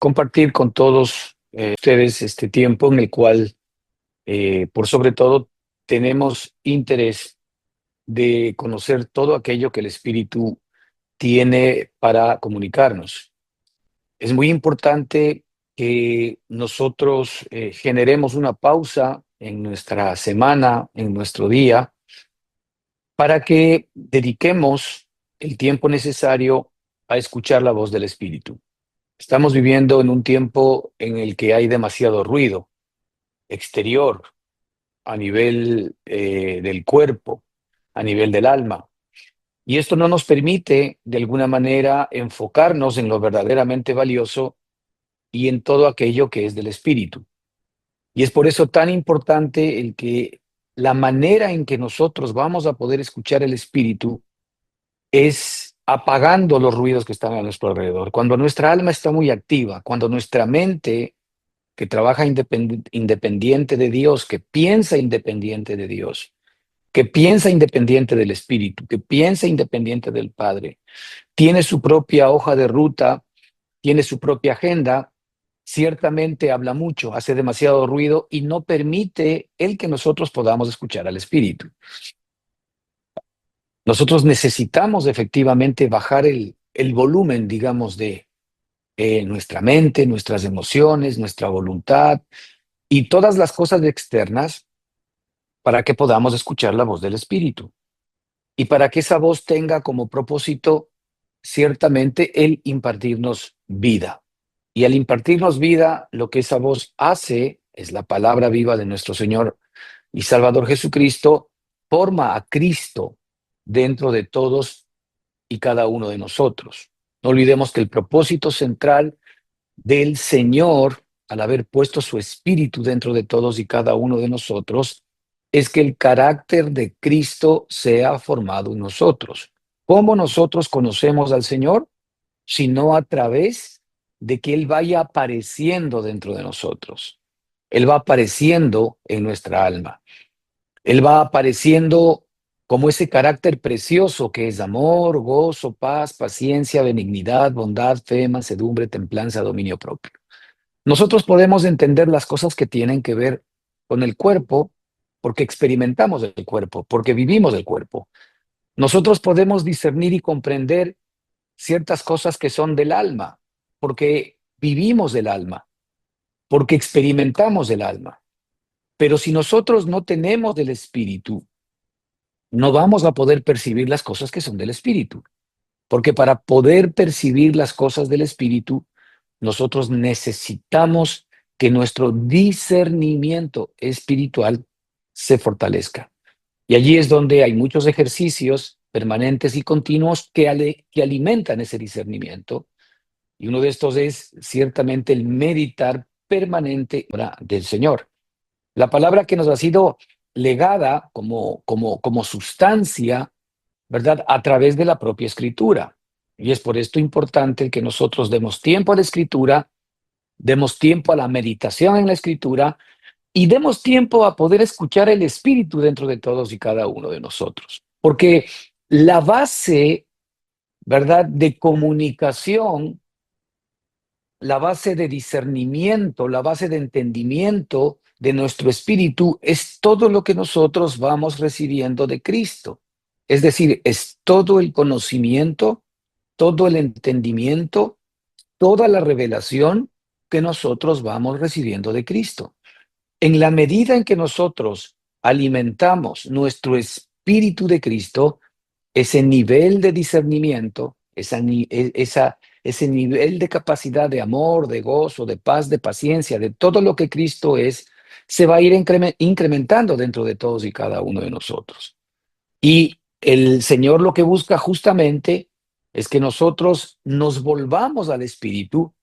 compartir con todos ustedes este tiempo en el cual, por sobre todo, tenemos interés de conocer todo aquello que el Espíritu tiene para comunicarnos. Es muy importante que nosotros generemos una pausa en nuestra semana, en nuestro día, para que dediquemos el tiempo necesario a escuchar la voz del Espíritu. Estamos viviendo en un tiempo en el que hay demasiado ruido exterior a nivel del cuerpo, a nivel del alma. Y esto no nos permite, de alguna manera, enfocarnos en lo verdaderamente valioso y en todo aquello que es del Espíritu. Y es por eso tan importante el que la manera en que nosotros vamos a poder escuchar el Espíritu es apagando los ruidos que están a nuestro alrededor. Cuando nuestra alma está muy activa, cuando nuestra mente que trabaja independiente de Dios, que piensa independiente de Dios, que piensa independiente del Espíritu, que piensa independiente del Padre, tiene su propia hoja de ruta, tiene su propia agenda, ciertamente habla mucho, hace demasiado ruido y no permite el que nosotros podamos escuchar al Espíritu. Nosotros necesitamos efectivamente bajar el volumen, digamos, de nuestra mente, nuestras emociones, nuestra voluntad y todas las cosas externas para que podamos escuchar la voz del Espíritu y para que esa voz tenga como propósito ciertamente el impartirnos vida. Y al impartirnos vida, lo que esa voz hace es la palabra viva de nuestro Señor y Salvador Jesucristo, forma a Cristo dentro de todos y cada uno de nosotros. No olvidemos que el propósito central del Señor, al haber puesto su espíritu dentro de todos y cada uno de nosotros, es que el carácter de Cristo sea formado en nosotros. ¿Cómo nosotros conocemos al Señor? Sino a través de que Él vaya apareciendo dentro de nosotros. Él va apareciendo en nuestra alma. Él va apareciendo como ese carácter precioso que es amor, gozo, paz, paciencia, benignidad, bondad, fe, mansedumbre, templanza, dominio propio. Nosotros podemos entender las cosas que tienen que ver con el cuerpo porque experimentamos el cuerpo, porque vivimos el cuerpo. Nosotros podemos discernir y comprender ciertas cosas que son del alma, porque vivimos el alma, porque experimentamos el alma. Pero si nosotros no tenemos del espíritu, no vamos a poder percibir las cosas que son del espíritu, porque para poder percibir las cosas del espíritu, nosotros necesitamos que nuestro discernimiento espiritual se fortalezca. Y allí es donde hay muchos ejercicios permanentes y continuos que alimentan ese discernimiento. Y uno de estos es ciertamente el meditar permanente del Señor. La palabra que nos ha sido legada como sustancia, ¿verdad? A través de la propia Escritura. Y es por esto importante que nosotros demos tiempo a la Escritura, demos tiempo a la meditación en la Escritura y demos tiempo a poder escuchar el Espíritu dentro de todos y cada uno de nosotros. Porque la base, ¿verdad?, de comunicación, la base de discernimiento, la base de entendimiento de nuestro espíritu es todo lo que nosotros vamos recibiendo de Cristo. Es decir, es todo el conocimiento, todo el entendimiento, toda la revelación que nosotros vamos recibiendo de Cristo. En la medida en que nosotros alimentamos nuestro espíritu de Cristo, ese nivel de discernimiento, ese nivel de capacidad de amor, de gozo, de paz, de paciencia, de todo lo que Cristo es, se va a ir incrementando dentro de todos y cada uno de nosotros. Y el Señor lo que busca justamente es que nosotros nos volvamos al Espíritu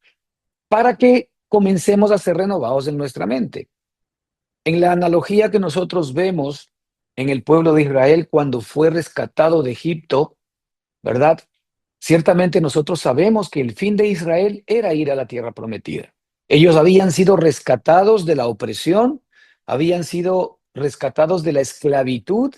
para que comencemos a ser renovados en nuestra mente. En la analogía que nosotros vemos en el pueblo de Israel cuando fue rescatado de Egipto, ¿verdad? Ciertamente nosotros sabemos que el fin de Israel era ir a la tierra prometida. Ellos habían sido rescatados de la opresión, habían sido rescatados de la esclavitud,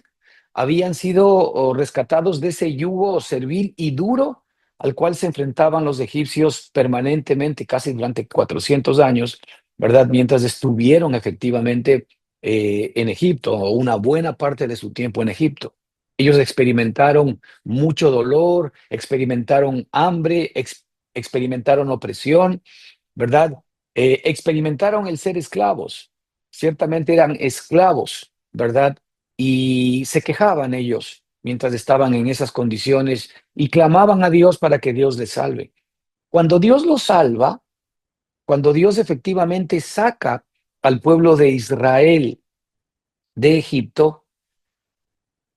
habían sido rescatados de ese yugo servil y duro al cual se enfrentaban los egipcios permanentemente, casi durante 400 años, ¿verdad? Mientras estuvieron efectivamente en Egipto, o una buena parte de su tiempo en Egipto. Ellos experimentaron mucho dolor, experimentaron hambre, experimentaron opresión, ¿verdad? Experimentaron el ser esclavos. Ciertamente eran esclavos, ¿verdad? Y se quejaban ellos mientras estaban en esas condiciones y clamaban a Dios para que Dios les salve. Cuando Dios los salva, cuando Dios efectivamente saca al pueblo de Israel de Egipto,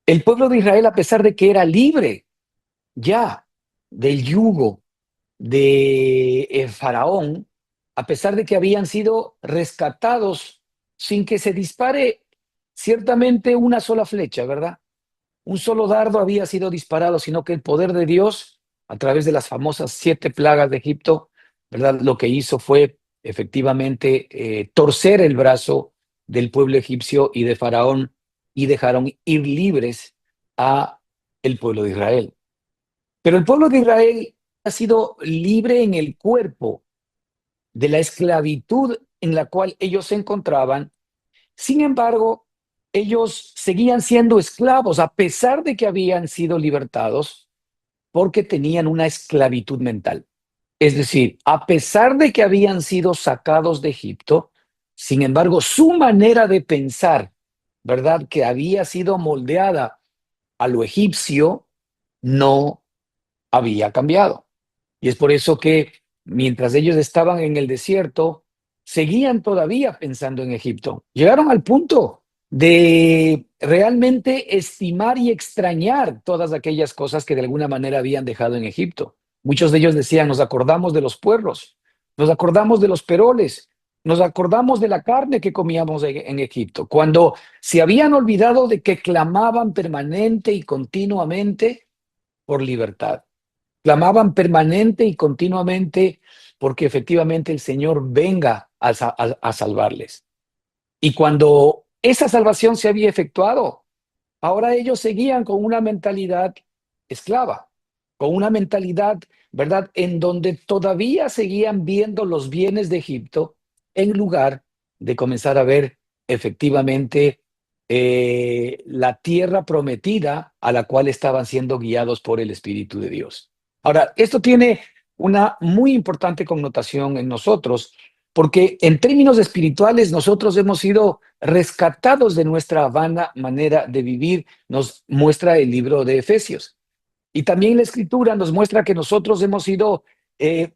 el pueblo de Israel, a pesar de que era libre ya del yugo de Faraón, a pesar de que habían sido rescatados sin que se dispare ciertamente una sola flecha, ¿verdad? Un solo dardo había sido disparado, sino que el poder de Dios, a través de las famosas 7 plagas de Egipto, ¿verdad? Lo que hizo fue efectivamente torcer el brazo del pueblo egipcio y de Faraón, y dejaron ir libres a el pueblo de Israel. Pero el pueblo de Israel ha sido libre en el cuerpo de la esclavitud en la cual ellos se encontraban. Sin embargo, ellos seguían siendo esclavos a pesar de que habían sido libertados, porque tenían una esclavitud mental. Es decir, a pesar de que habían sido sacados de Egipto, sin embargo, su manera de pensar, ¿verdad? Que había sido moldeada a lo egipcio, no había cambiado. Y es por eso que mientras ellos estaban en el desierto, seguían todavía pensando en Egipto. Llegaron al punto de realmente estimar y extrañar todas aquellas cosas que de alguna manera habían dejado en Egipto. Muchos de ellos decían, nos acordamos de los puerros, nos acordamos de los peroles, nos acordamos de la carne que comíamos en Egipto, cuando se habían olvidado de que clamaban permanente y continuamente por libertad. Clamaban permanente y continuamente porque efectivamente el Señor venga a salvarles. Y cuando esa salvación se había efectuado, ahora ellos seguían con una mentalidad esclava, con una mentalidad, ¿verdad?, en donde todavía seguían viendo los bienes de Egipto en lugar de comenzar a ver efectivamente la tierra prometida a la cual estaban siendo guiados por el Espíritu de Dios. Ahora, esto tiene una muy importante connotación en nosotros, porque en términos espirituales nosotros hemos sido rescatados de nuestra vana manera de vivir, nos muestra el libro de Efesios. Y también la Escritura nos muestra que nosotros hemos sido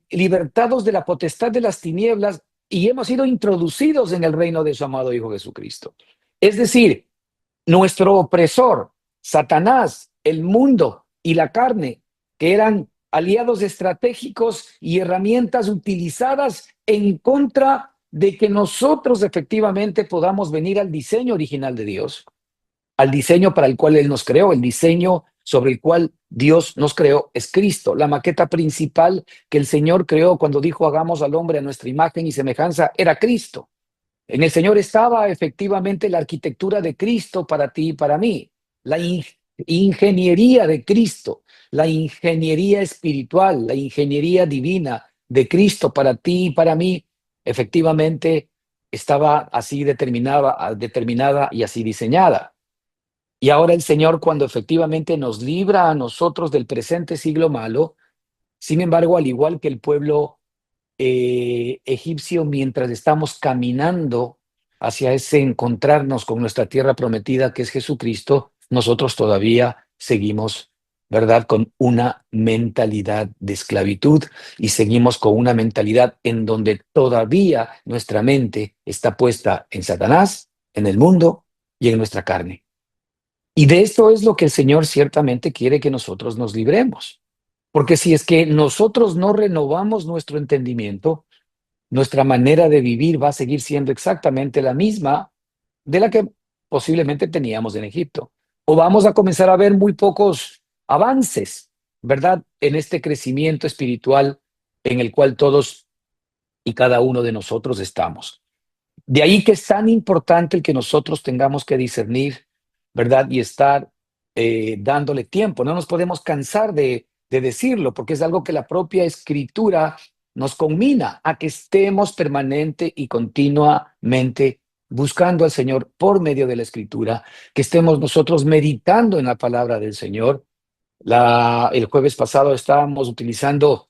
libertados de la potestad de las tinieblas y hemos sido introducidos en el reino de su amado Hijo Jesucristo. Es decir, nuestro opresor, Satanás, el mundo y la carne, que eran aliados estratégicos y herramientas utilizadas en contra de que nosotros efectivamente podamos venir al diseño original de Dios, al diseño para el cual Él nos creó, el diseño sobre el cual Dios nos creó es Cristo, la maqueta principal que el Señor creó cuando dijo hagamos al hombre a nuestra imagen y semejanza, era Cristo. En el Señor estaba efectivamente la arquitectura de Cristo para ti y para mí, la ingeniería de Cristo, la ingeniería espiritual, la ingeniería divina de Cristo para ti y para mí, efectivamente estaba así determinada y así diseñada. Y ahora el Señor, cuando efectivamente nos libra a nosotros del presente siglo malo, sin embargo, al igual que el pueblo egipcio, mientras estamos caminando hacia ese encontrarnos con nuestra tierra prometida, que es Jesucristo, nosotros todavía seguimos, ¿verdad?, con una mentalidad de esclavitud y seguimos con una mentalidad en donde todavía nuestra mente está puesta en Satanás, en el mundo y en nuestra carne. Y de esto es lo que el Señor ciertamente quiere que nosotros nos libremos. Porque si es que nosotros no renovamos nuestro entendimiento, nuestra manera de vivir va a seguir siendo exactamente la misma de la que posiblemente teníamos en Egipto. O vamos a comenzar a ver muy pocos avances, ¿verdad?, en este crecimiento espiritual en el cual todos y cada uno de nosotros estamos. De ahí que es tan importante el que nosotros tengamos que discernir, ¿verdad? Y estar dándole tiempo. No nos podemos cansar de decirlo, porque es algo que la propia Escritura nos conmina a que estemos permanente y continuamente buscando al Señor por medio de la Escritura, que estemos nosotros meditando en la palabra del Señor. El jueves pasado estábamos utilizando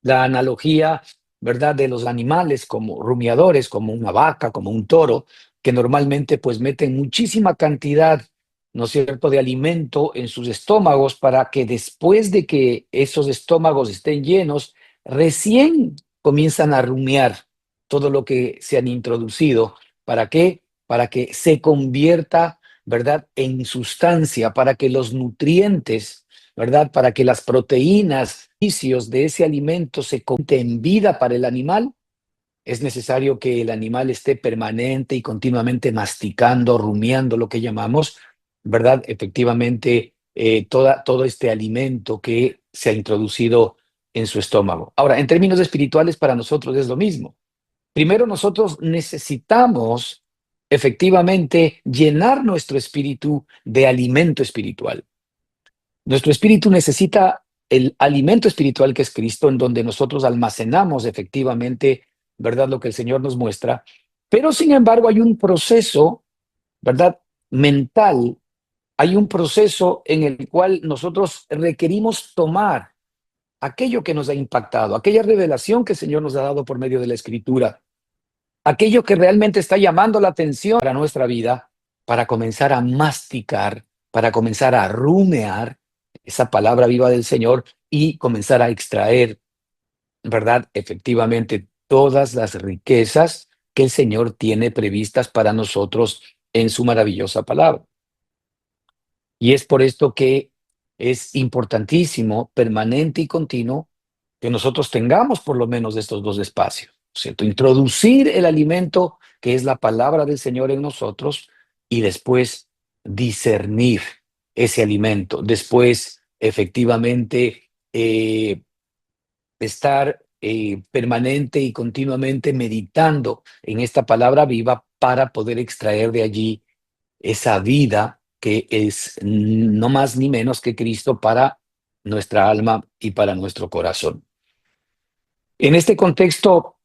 la analogía, ¿verdad?, de los animales como rumiadores, como una vaca, como un toro, que normalmente pues meten muchísima cantidad, ¿no es cierto?, de alimento en sus estómagos para que después de que esos estómagos estén llenos, recién comienzan a rumiar todo lo que se han introducido. ¿Para qué? Para que se convierta, ¿verdad?, en sustancia, para que los nutrientes, ¿verdad?, para que las proteínas de ese alimento se conviertan en vida para el animal. Es necesario que el animal esté permanente y continuamente masticando, rumiando, lo que llamamos, ¿verdad? Efectivamente, todo este alimento que se ha introducido en su estómago. Ahora, en términos espirituales, para nosotros es lo mismo. Primero, nosotros necesitamos efectivamente llenar nuestro espíritu de alimento espiritual. Nuestro espíritu necesita el alimento espiritual que es Cristo, en donde nosotros almacenamos efectivamente, ¿verdad?, lo que el Señor nos muestra. Pero sin embargo hay un proceso, ¿verdad?, mental, hay un proceso en el cual nosotros requerimos tomar aquello que nos ha impactado, aquella revelación que el Señor nos ha dado por medio de la Escritura, aquello que realmente está llamando la atención para nuestra vida, para comenzar a masticar, para comenzar a rumear esa palabra viva del Señor y comenzar a extraer, ¿verdad?, efectivamente todas las riquezas que el Señor tiene previstas para nosotros en su maravillosa palabra. Y es por esto que es importantísimo, permanente y continuo, que nosotros tengamos por lo menos estos dos espacios, ¿cierto? Introducir el alimento que es la palabra del Señor en nosotros y después discernir ese alimento. Después, efectivamente, estar permanente y continuamente meditando en esta palabra viva para poder extraer de allí esa vida que es no más ni menos que Cristo para nuestra alma y para nuestro corazón. En este contexto,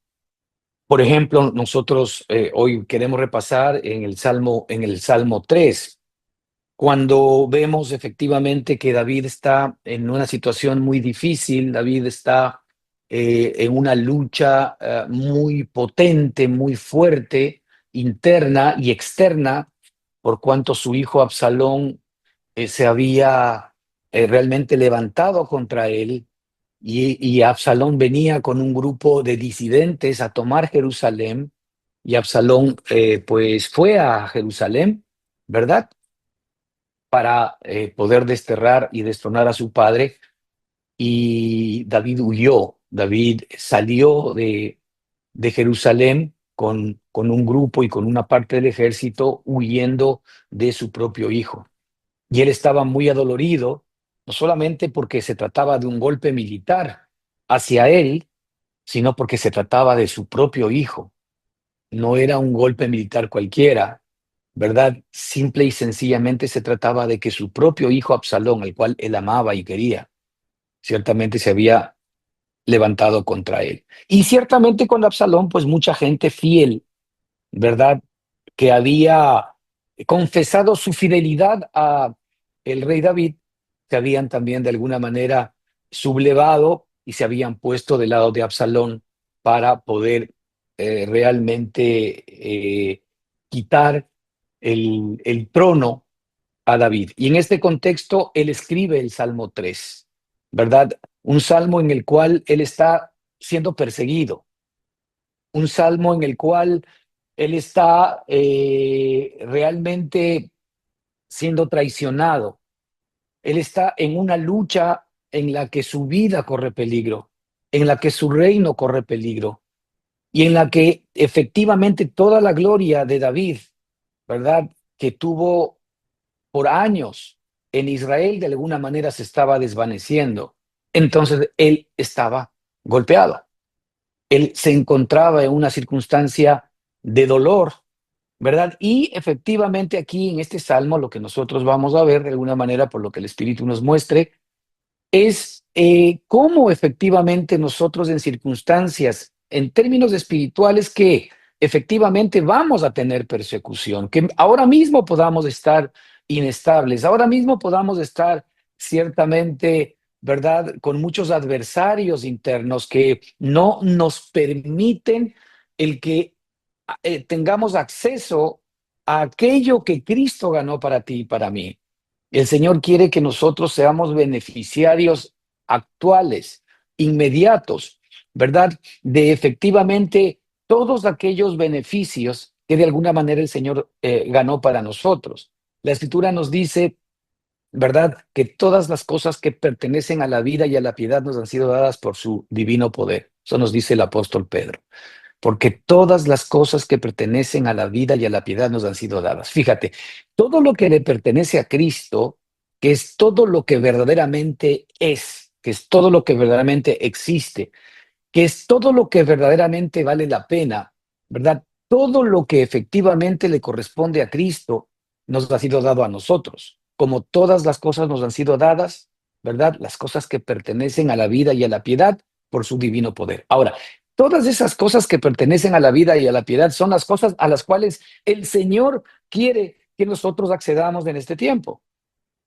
por ejemplo, nosotros hoy queremos repasar en el Salmo 3, cuando vemos efectivamente que David está en una situación muy difícil. David está en una lucha muy potente, muy fuerte, interna y externa, por cuanto su hijo Absalón se había realmente levantado contra él, y Absalón venía con un grupo de disidentes a tomar Jerusalén, y Absalón pues fue a Jerusalén, ¿verdad?, para poder desterrar y destronar a su padre, y David huyó. David salió de Jerusalén con un grupo y con una parte del ejército huyendo de su propio hijo. Y él estaba muy adolorido, no solamente porque se trataba de un golpe militar hacia él, sino porque se trataba de su propio hijo. No era un golpe militar cualquiera, ¿verdad? Simple y sencillamente se trataba de que su propio hijo Absalón, al cual él amaba y quería, ciertamente se había levantado contra él. Y ciertamente con Absalón, pues mucha gente fiel, ¿verdad?, que había confesado su fidelidad a el rey David, se habían también de alguna manera sublevado y se habían puesto del lado de Absalón para poder realmente quitar el trono a David. Y en este contexto, él escribe el Salmo 3, ¿verdad? Un salmo en el cual él está siendo perseguido, un salmo en el cual él está realmente siendo traicionado. Él está en una lucha en la que su vida corre peligro, en la que su reino corre peligro y en la que efectivamente toda la gloria de David, ¿verdad?, que tuvo por años en Israel, de alguna manera se estaba desvaneciendo. Entonces él estaba golpeado. Él se encontraba en una circunstancia de dolor, ¿verdad? Y efectivamente aquí en este salmo lo que nosotros vamos a ver de alguna manera, por lo que el Espíritu nos muestre, es cómo efectivamente nosotros en circunstancias, en términos espirituales, que efectivamente vamos a tener persecución, que ahora mismo podamos estar inestables, ahora mismo podamos estar ciertamente, ¿verdad?, con muchos adversarios internos que no nos permiten el que tengamos acceso a aquello que Cristo ganó para ti y para mí. El Señor quiere que nosotros seamos beneficiarios actuales, inmediatos, ¿verdad? De efectivamente todos aquellos beneficios que de alguna manera el Señor ganó para nosotros. La Escritura nos dice, ¿verdad?, que todas las cosas que pertenecen a la vida y a la piedad nos han sido dadas por su divino poder. Eso nos dice el apóstol Pedro, porque todas las cosas que pertenecen a la vida y a la piedad nos han sido dadas. Fíjate, todo lo que le pertenece a Cristo, que es todo lo que verdaderamente es, que es todo lo que verdaderamente existe, que es todo lo que verdaderamente vale la pena, ¿verdad? Todo lo que efectivamente le corresponde a Cristo nos ha sido dado a nosotros, como todas las cosas nos han sido dadas, ¿verdad? Las cosas que pertenecen a la vida y a la piedad por su divino poder. Ahora, todas esas cosas que pertenecen a la vida y a la piedad son las cosas a las cuales el Señor quiere que nosotros accedamos en este tiempo,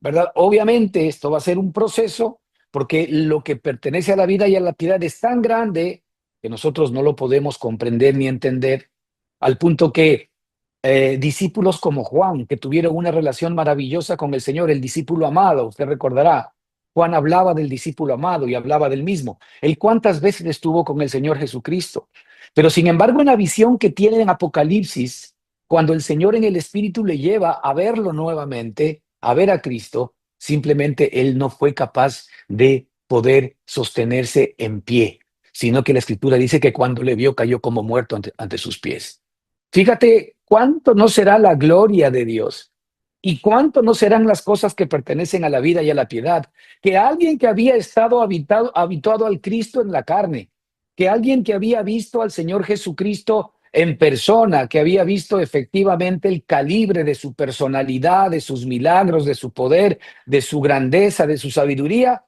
¿verdad? Obviamente esto va a ser un proceso porque lo que pertenece a la vida y a la piedad es tan grande que nosotros no lo podemos comprender ni entender, al punto que discípulos como Juan, que tuvieron una relación maravillosa con el Señor, el discípulo amado, usted recordará, Juan hablaba del discípulo amado y hablaba del mismo. Él cuántas veces estuvo con el Señor Jesucristo. Pero sin embargo, en la visión que tiene en Apocalipsis, cuando el Señor en el Espíritu le lleva a verlo nuevamente, a ver a Cristo, simplemente él no fue capaz de poder sostenerse en pie, sino que la Escritura dice que cuando le vio cayó como muerto ante sus pies. Fíjate cuánto no será la gloria de Dios y cuánto no serán las cosas que pertenecen a la vida y a la piedad, que alguien que había estado habituado al Cristo en la carne, que alguien que había visto al Señor Jesucristo en persona, que había visto efectivamente el calibre de su personalidad, de sus milagros, de su poder, de su grandeza, de su sabiduría,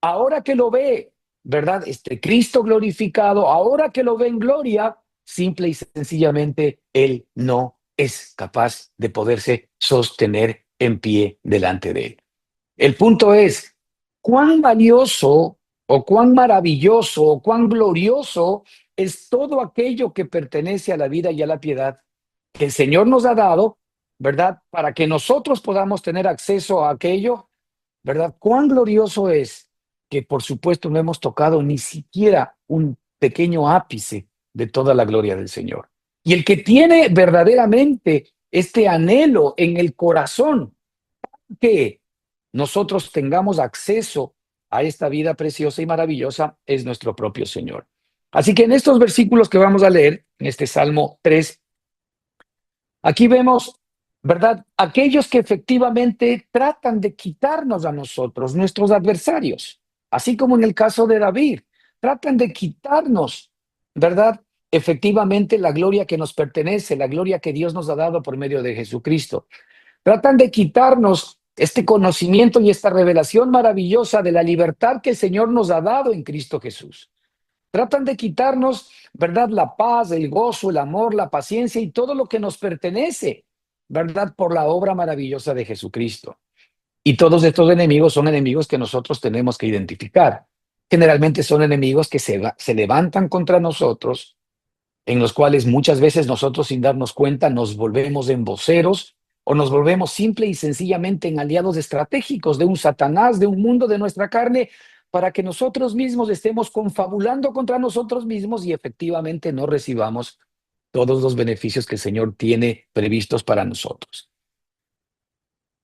ahora que lo ve, ¿verdad? Este Cristo glorificado, ahora que lo ve en gloria, simple y sencillamente, él no es capaz de poderse sostener en pie delante de él. El punto es, cuán valioso o cuán maravilloso o cuán glorioso es todo aquello que pertenece a la vida y a la piedad que el Señor nos ha dado, ¿verdad? Para que nosotros podamos tener acceso a aquello, ¿verdad? Cuán glorioso es que, por supuesto, no hemos tocado ni siquiera un pequeño ápice de toda la gloria del Señor. Y el que tiene verdaderamente este anhelo en el corazón, que nosotros tengamos acceso a esta vida preciosa y maravillosa, es nuestro propio Señor. Así que en estos versículos que vamos a leer, en este Salmo 3, aquí vemos, ¿verdad?, aquellos que efectivamente tratan de quitarnos a nosotros, nuestros adversarios, así como en el caso de David, tratan de quitarnos, ¿verdad?, efectivamente la gloria que nos pertenece, la gloria que Dios nos ha dado por medio de Jesucristo. Tratan de quitarnos este conocimiento y esta revelación maravillosa de la libertad que el Señor nos ha dado en Cristo Jesús. Tratan de quitarnos, ¿verdad?, la paz, el gozo, el amor, la paciencia y todo lo que nos pertenece, ¿verdad?, por la obra maravillosa de Jesucristo. Y todos estos enemigos son enemigos que nosotros tenemos que identificar. Generalmente son enemigos que se levantan contra nosotros, en los cuales muchas veces nosotros, sin darnos cuenta, nos volvemos en voceros o nos volvemos simple y sencillamente en aliados estratégicos de un Satanás, de un mundo de nuestra carne, para que nosotros mismos estemos confabulando contra nosotros mismos y efectivamente no recibamos todos los beneficios que el Señor tiene previstos para nosotros.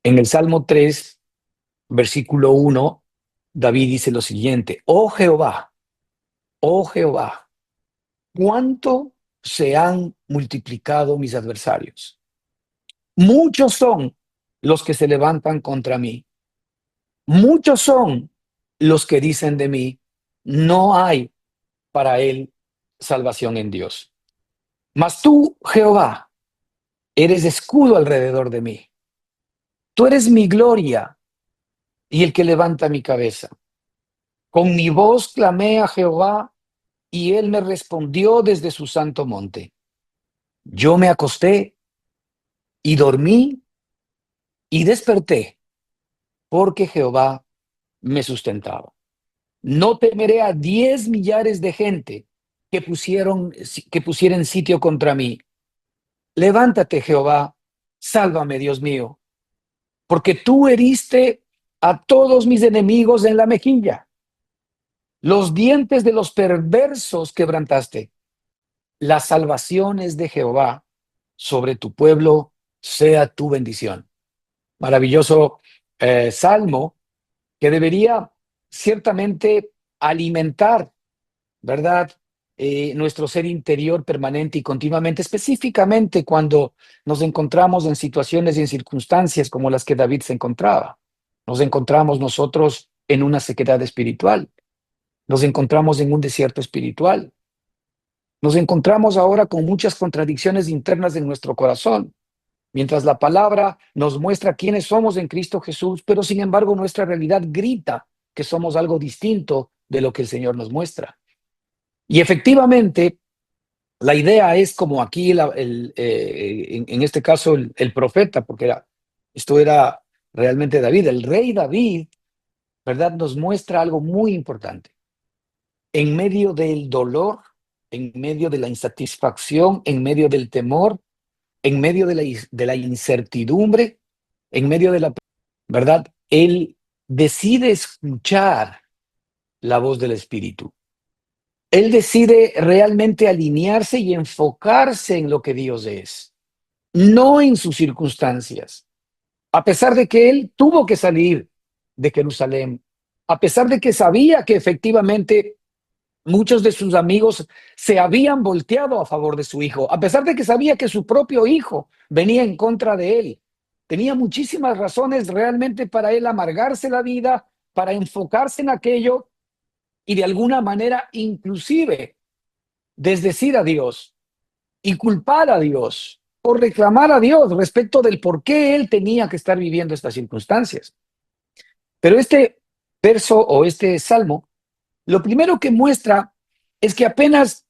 En el Salmo 3, versículo 1, David dice lo siguiente: oh Jehová, cuánto se han multiplicado mis adversarios. Muchos son los que se levantan contra mí. Muchos son los que dicen de mí, no hay para él salvación en Dios. Mas tú, Jehová, eres escudo alrededor de mí. Tú eres mi gloria y el que levanta mi cabeza. Con mi voz clamé a Jehová, y él me respondió desde su santo monte. Yo me acosté y dormí y desperté, porque Jehová me sustentaba. No temeré a 10 millares de gente que pusieren sitio contra mí. Levántate, Jehová, sálvame, Dios mío, porque tú heriste a todos mis enemigos en la mejilla. Los dientes de los perversos quebrantaste. La salvación es de Jehová, sobre tu pueblo sea tu bendición. Maravilloso salmo que debería ciertamente alimentar, ¿verdad? Nuestro ser interior permanente y continuamente, específicamente cuando nos encontramos en situaciones y en circunstancias como las que David se encontraba. Nos encontramos nosotros en una sequedad espiritual, nos encontramos en un desierto espiritual, nos encontramos ahora con muchas contradicciones internas en nuestro corazón, mientras la palabra nos muestra quiénes somos en Cristo Jesús, pero sin embargo nuestra realidad grita que somos algo distinto de lo que el Señor nos muestra. Y efectivamente, la idea es como aquí, en este caso, el profeta, porque esto era realmente David, el rey David, ¿verdad? Nos muestra algo muy importante. En medio del dolor, en medio de la insatisfacción, en medio del temor, en medio de la incertidumbre, en medio de la, ¿verdad? Él decide escuchar la voz del Espíritu. Él decide realmente alinearse y enfocarse en lo que Dios es, no en sus circunstancias. A pesar de que él tuvo que salir de Jerusalén, a pesar de que sabía que efectivamente muchos de sus amigos se habían volteado a favor de su hijo, a pesar de que sabía que su propio hijo venía en contra de él. Tenía muchísimas razones realmente para él amargarse la vida, para enfocarse en aquello y de alguna manera inclusive desdecir a Dios y culpar a Dios o reclamar a Dios respecto del por qué él tenía que estar viviendo estas circunstancias. Pero este verso o este salmo, lo primero que muestra es que apenas,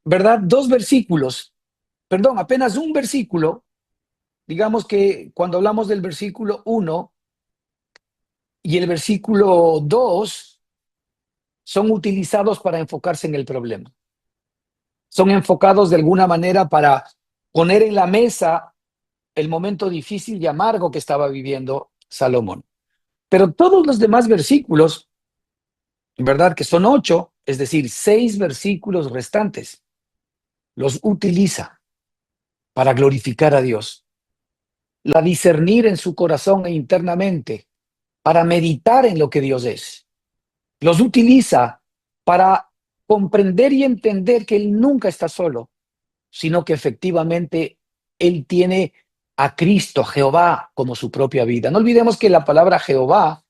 ¿verdad? Apenas un versículo, digamos que cuando hablamos del versículo 1 y el versículo 2 son utilizados para enfocarse en el problema. Son enfocados de alguna manera para poner en la mesa el momento difícil y amargo que estaba viviendo Salomón. Pero todos los demás versículos, ¿verdad? Que son 8, es decir, 6 versículos restantes, los utiliza para glorificar a Dios, para discernir en su corazón e internamente, para meditar en lo que Dios es. Los utiliza para comprender y entender que Él nunca está solo, sino que efectivamente Él tiene a Cristo, a Jehová, como su propia vida. No olvidemos que la palabra Jehová,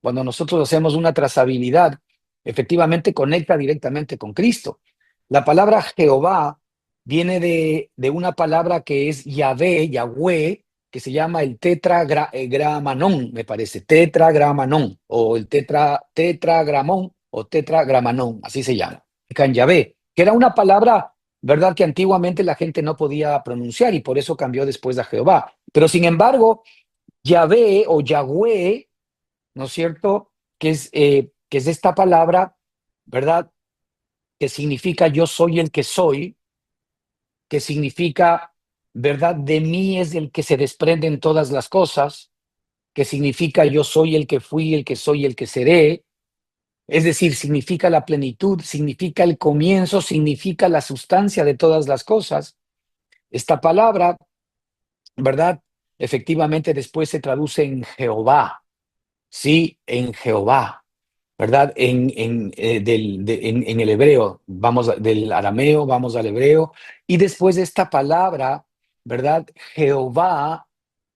cuando nosotros hacemos una trazabilidad, efectivamente conecta directamente con Cristo. La palabra Jehová viene de una palabra que es Yahvé, Yahweh, que se llama el tetragramanón, me parece, tetragramanón, o el tetragramón, o tetragramanón, así se llama, en Yahvé, que era una palabra, ¿verdad? Que antiguamente la gente no podía pronunciar y por eso cambió después a Jehová. Pero sin embargo, Yahvé o Yahweh, ¿no es cierto? Que es esta palabra, ¿verdad? Que significa yo soy el que soy, que significa, ¿verdad? De mí es el que se desprenden todas las cosas, que significa yo soy el que fui, el que soy, el que seré. Es decir, significa la plenitud, significa el comienzo, significa la sustancia de todas las cosas. Esta palabra, ¿verdad? Efectivamente después se traduce en Jehová, sí, en Jehová, ¿verdad? En el hebreo, del arameo, vamos al hebreo, y después de esta palabra, ¿verdad? Jehová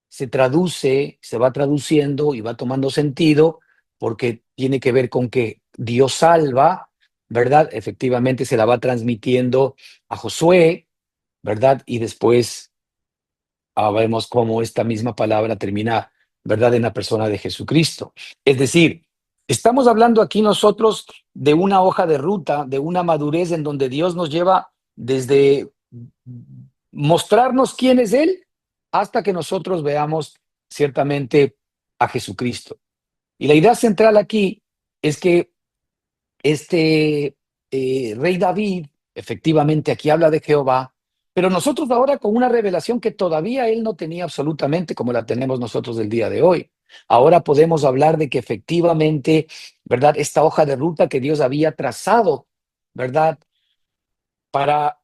se va traduciendo y va tomando sentido porque tiene que ver con que Dios salva, ¿verdad? Efectivamente se la va transmitiendo a Josué, ¿verdad? Y después vemos cómo esta misma palabra termina, ¿verdad?, en la persona de Jesucristo. Es decir, Estamos hablando aquí nosotros de una hoja de ruta, de una madurez en donde Dios nos lleva desde mostrarnos quién es Él hasta que nosotros veamos ciertamente a Jesucristo. Y la idea central aquí es que este rey David, efectivamente aquí habla de Jehová, pero nosotros ahora con una revelación que todavía él no tenía absolutamente como la tenemos nosotros del día de hoy. Ahora podemos hablar de que efectivamente, ¿verdad? Esta hoja de ruta que Dios había trazado, ¿verdad? Para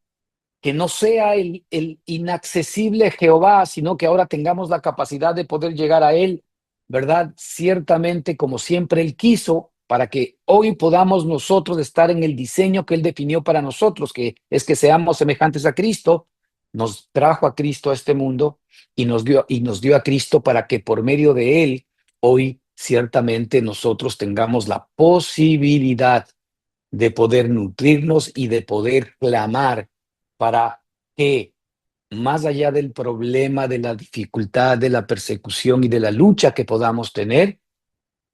que no sea el inaccesible Jehová, sino que ahora tengamos la capacidad de poder llegar a Él, ¿verdad? Ciertamente como siempre Él quiso, para que hoy podamos nosotros estar en el diseño que Él definió para nosotros, que es que seamos semejantes a Cristo. Nos trajo a Cristo a este mundo y nos dio a Cristo para que por medio de Él hoy ciertamente nosotros tengamos la posibilidad de poder nutrirnos y de poder clamar para que más allá del problema, de la dificultad, de la persecución y de la lucha que podamos tener,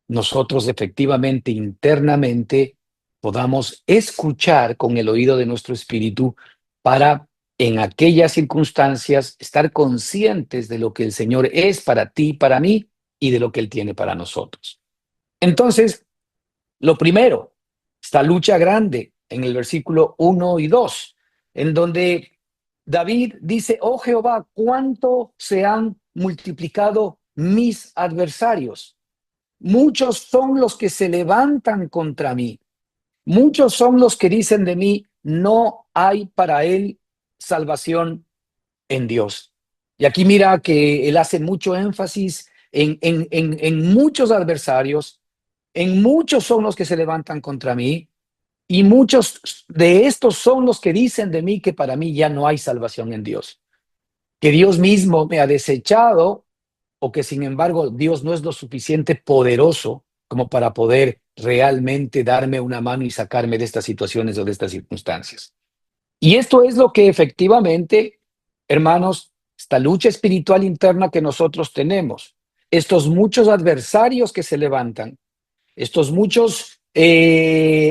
nosotros efectivamente internamente podamos escuchar con el oído de nuestro espíritu para en aquellas circunstancias estar conscientes de lo que el Señor es para ti, para mí y de lo que Él tiene para nosotros. Entonces, lo primero, esta lucha grande en el versículo 1 y 2, en donde David dice, oh Jehová, cuánto se han multiplicado mis adversarios. Muchos son los que se levantan contra mí. Muchos son los que dicen de mí, no hay para él salvación en Dios. Y aquí mira que él hace mucho énfasis en muchos adversarios, en muchos son los que se levantan contra mí, y muchos de estos son los que dicen de mí que para mí ya no hay salvación en Dios, que Dios mismo me ha desechado o que sin embargo Dios no es lo suficiente poderoso como para poder realmente darme una mano y sacarme de estas situaciones o de estas circunstancias. Y esto es lo que efectivamente, hermanos, esta lucha espiritual interna que nosotros tenemos, estos muchos adversarios que se levantan, estos muchos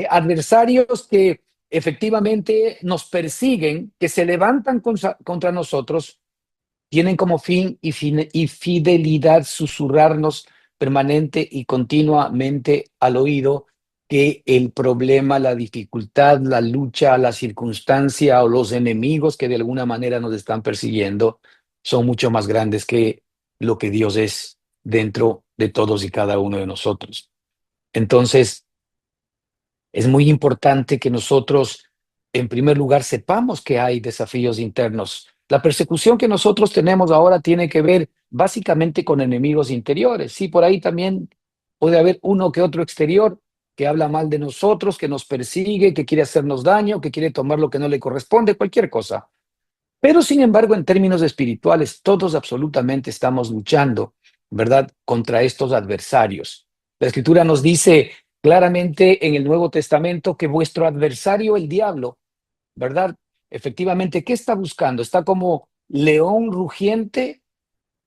adversarios que efectivamente nos persiguen, que se levantan contra nosotros, tienen como fin y fidelidad susurrarnos permanente y continuamente al oído que el problema, la dificultad, la lucha, la circunstancia o los enemigos que de alguna manera nos están persiguiendo son mucho más grandes que lo que Dios es dentro de todos y cada uno de nosotros. Entonces, es muy importante que nosotros, en primer lugar, sepamos que hay desafíos internos. La persecución que nosotros tenemos ahora tiene que ver básicamente con enemigos interiores. Sí, por ahí también puede haber uno que otro exterior que habla mal de nosotros, que nos persigue, que quiere hacernos daño, que quiere tomar lo que no le corresponde, cualquier cosa. Pero sin embargo, en términos espirituales, todos absolutamente estamos luchando, ¿verdad?, contra estos adversarios. La Escritura nos dice claramente en el Nuevo Testamento que vuestro adversario, el diablo, ¿verdad? Efectivamente, ¿qué está buscando? Está como león rugiente,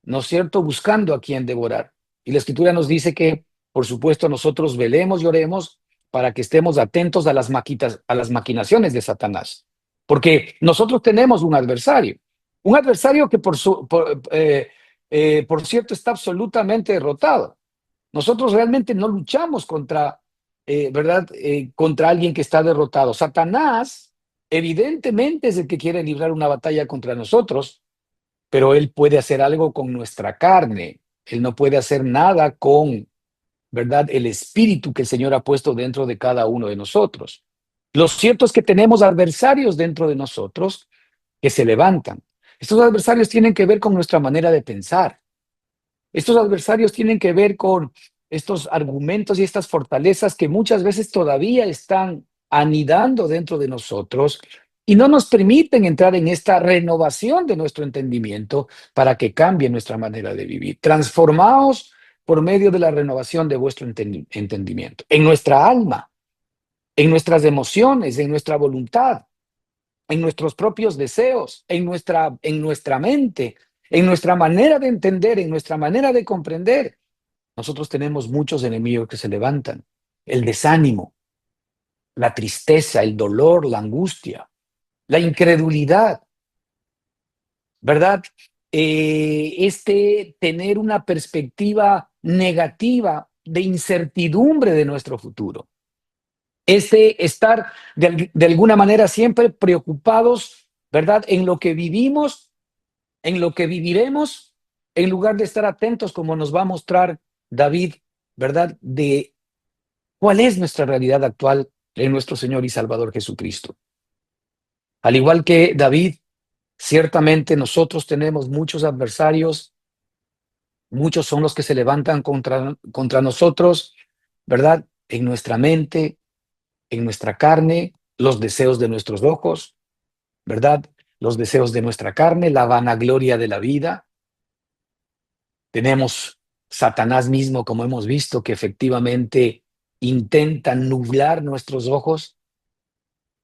¿no es cierto?, buscando a quien devorar. Y la Escritura nos dice que, por supuesto, nosotros velemos y oremos para que estemos atentos a a las maquinaciones de Satanás. Porque nosotros tenemos un adversario que por cierto está absolutamente derrotado. Nosotros realmente no luchamos contra, ¿verdad? Contra alguien que está derrotado. Satanás evidentemente es el que quiere librar una batalla contra nosotros, pero él puede hacer algo con nuestra carne. Él no puede hacer nada con, ¿verdad?, el espíritu que el Señor ha puesto dentro de cada uno de nosotros. Lo cierto es que tenemos adversarios dentro de nosotros que se levantan. Estos adversarios tienen que ver con nuestra manera de pensar. Estos adversarios tienen que ver con estos argumentos y estas fortalezas que muchas veces todavía están anidando dentro de nosotros y no nos permiten entrar en esta renovación de nuestro entendimiento para que cambie nuestra manera de vivir. Transformaos por medio de la renovación de vuestro entendimiento, en nuestra alma, en nuestras emociones, en nuestra voluntad, en nuestros propios deseos, en nuestra mente, en nuestra manera de entender, en nuestra manera de comprender. Nosotros tenemos muchos enemigos que se levantan. el desánimo, la tristeza, el dolor, la angustia, la incredulidad, ¿verdad? Tener una perspectiva negativa de incertidumbre de nuestro futuro. Estar de alguna manera siempre preocupados, ¿verdad? En lo que vivimos, en lo que viviremos, en lugar de estar atentos como nos va a mostrar David, ¿verdad? De cuál es nuestra realidad actual en nuestro Señor y Salvador Jesucristo. Al igual que David, ciertamente nosotros tenemos muchos adversarios, muchos son los que se levantan contra nosotros, ¿verdad? En nuestra mente, en nuestra carne, los deseos de nuestros ojos, ¿verdad? Los deseos de nuestra carne, la vanagloria de la vida. Tenemos Satanás mismo, como hemos visto, que efectivamente intenta nublar nuestros ojos,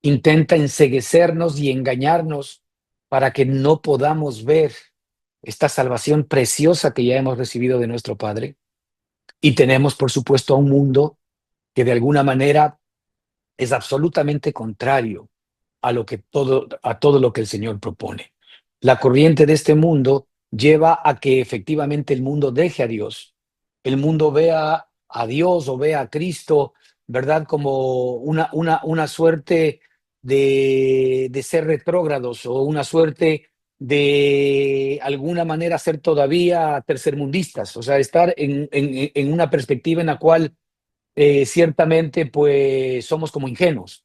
intenta enceguecernos y engañarnos para que no podamos ver esta salvación preciosa que ya hemos recibido de nuestro Padre. Y tenemos, por supuesto, a un mundo que de alguna manera es absolutamente contrario a todo lo que el Señor propone. La corriente de este mundo lleva a que efectivamente el mundo deje a Dios. El mundo vea a Dios o vea a Cristo, ¿verdad? Como una suerte de ser retrógrados o una suerte de alguna manera ser todavía tercermundistas, o sea, estar en una perspectiva en la cual ciertamente pues somos como ingenuos.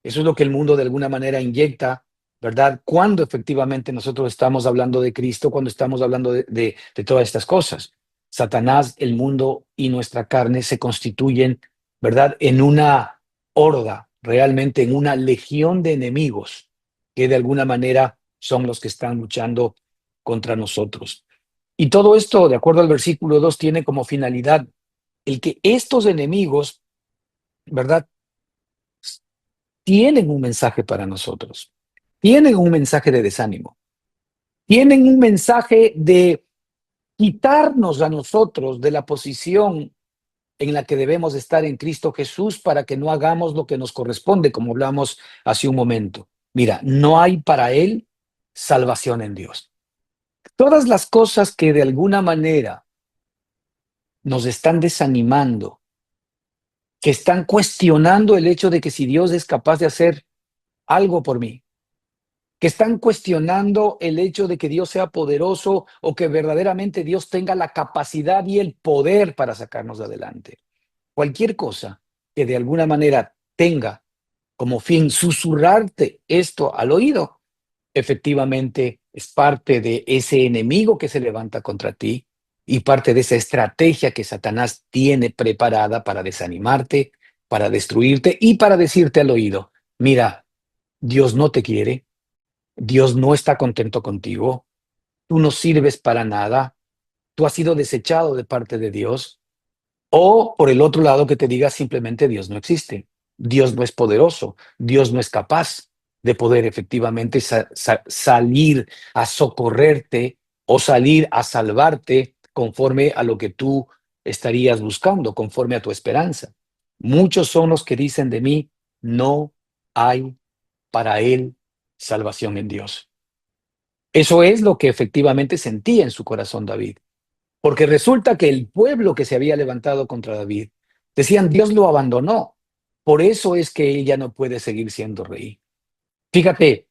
Eso es lo que el mundo de alguna manera inyecta, ¿verdad? Cuando efectivamente nosotros estamos hablando de Cristo, cuando estamos hablando de todas estas cosas. Satanás, el mundo y nuestra carne se constituyen, ¿verdad? En una horda, realmente en una legión de enemigos que de alguna manera son los que están luchando contra nosotros. Y todo esto, de acuerdo al versículo 2, tiene como finalidad el que estos enemigos, ¿verdad? Tienen un mensaje para nosotros, tienen un mensaje de desánimo, tienen un mensaje de quitarnos a nosotros de la posición en la que debemos estar en Cristo Jesús para que no hagamos lo que nos corresponde, como hablamos hace un momento. Mira, no hay para él salvación en Dios. Todas las cosas que de alguna manera nos están desanimando, que están cuestionando el hecho de que si Dios es capaz de hacer algo por mí, que están cuestionando el hecho de que Dios sea poderoso o que verdaderamente Dios tenga la capacidad y el poder para sacarnos adelante. Cualquier cosa que de alguna manera tenga como fin susurrarte esto al oído, efectivamente es parte de ese enemigo que se levanta contra ti y parte de esa estrategia que Satanás tiene preparada para desanimarte, para destruirte y para decirte al oído, mira, Dios no te quiere, Dios no está contento contigo, tú no sirves para nada, tú has sido desechado de parte de Dios, o por el otro lado que te diga simplemente Dios no existe, Dios no es poderoso, Dios no es capaz de poder efectivamente salir a socorrerte o salir a salvarte conforme a lo que tú estarías buscando, conforme a tu esperanza. Muchos son los que dicen de mí, no hay para él salvación en Dios. Eso es lo que efectivamente sentía en su corazón David, porque resulta que el pueblo que se había levantado contra David decían Dios lo abandonó, por eso es que él ya no puede seguir siendo rey. Fíjate,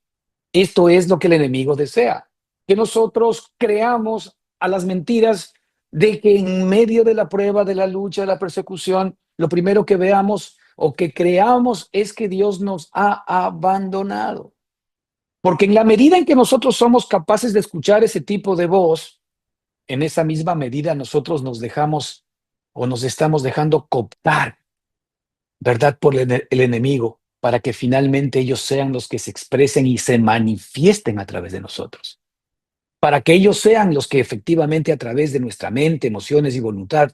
esto es lo que el enemigo desea, que nosotros creamos a las mentiras de que en medio de la prueba, de la lucha, de la persecución, lo primero que veamos o que creamos es que Dios nos ha abandonado. Porque en la medida en que nosotros somos capaces de escuchar ese tipo de voz, en esa misma medida nosotros nos dejamos o nos estamos dejando cooptar, ¿verdad? Por el enemigo, para que finalmente ellos sean los que se expresen y se manifiesten a través de nosotros. Para que ellos sean los que efectivamente a través de nuestra mente, emociones y voluntad,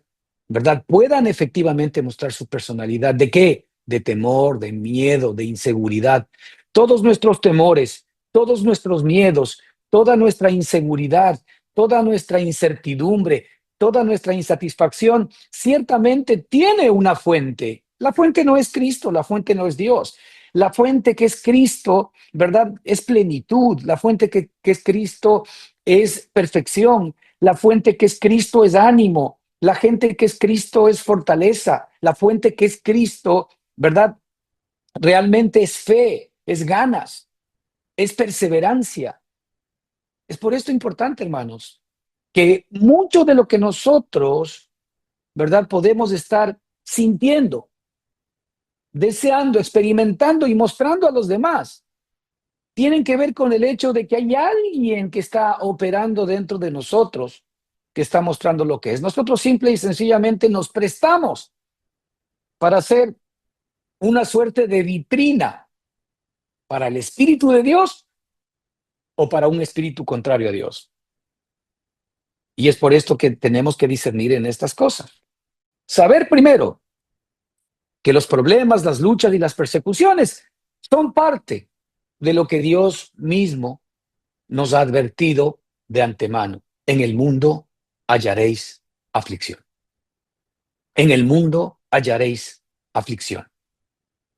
¿verdad? Puedan efectivamente mostrar su personalidad. ¿De qué? De temor, de miedo, de inseguridad. Todos nuestros temores, todos nuestros miedos, toda nuestra inseguridad, toda nuestra incertidumbre, toda nuestra insatisfacción ciertamente tiene una fuente. La fuente no es Cristo, la fuente no es Dios. La fuente que es Cristo, ¿verdad? Es plenitud. La fuente que es Cristo es perfección. La fuente que es Cristo es ánimo. La gente que es Cristo es fortaleza. La fuente que es Cristo, ¿verdad? Realmente es fe, es ganas, es perseverancia. Es por esto importante, hermanos, que mucho de lo que nosotros, ¿verdad? Podemos estar sintiendo, deseando, experimentando y mostrando a los demás, tienen que ver con el hecho de que hay alguien que está operando dentro de nosotros, que está mostrando lo que es. Nosotros simple y sencillamente nos prestamos para hacer una suerte de vitrina para el Espíritu de Dios o para un espíritu contrario a Dios. Y es por esto que tenemos que discernir en estas cosas. Saber primero que los problemas, las luchas y las persecuciones son parte de lo que Dios mismo nos ha advertido de antemano. En el mundo hallaréis aflicción. En el mundo hallaréis aflicción.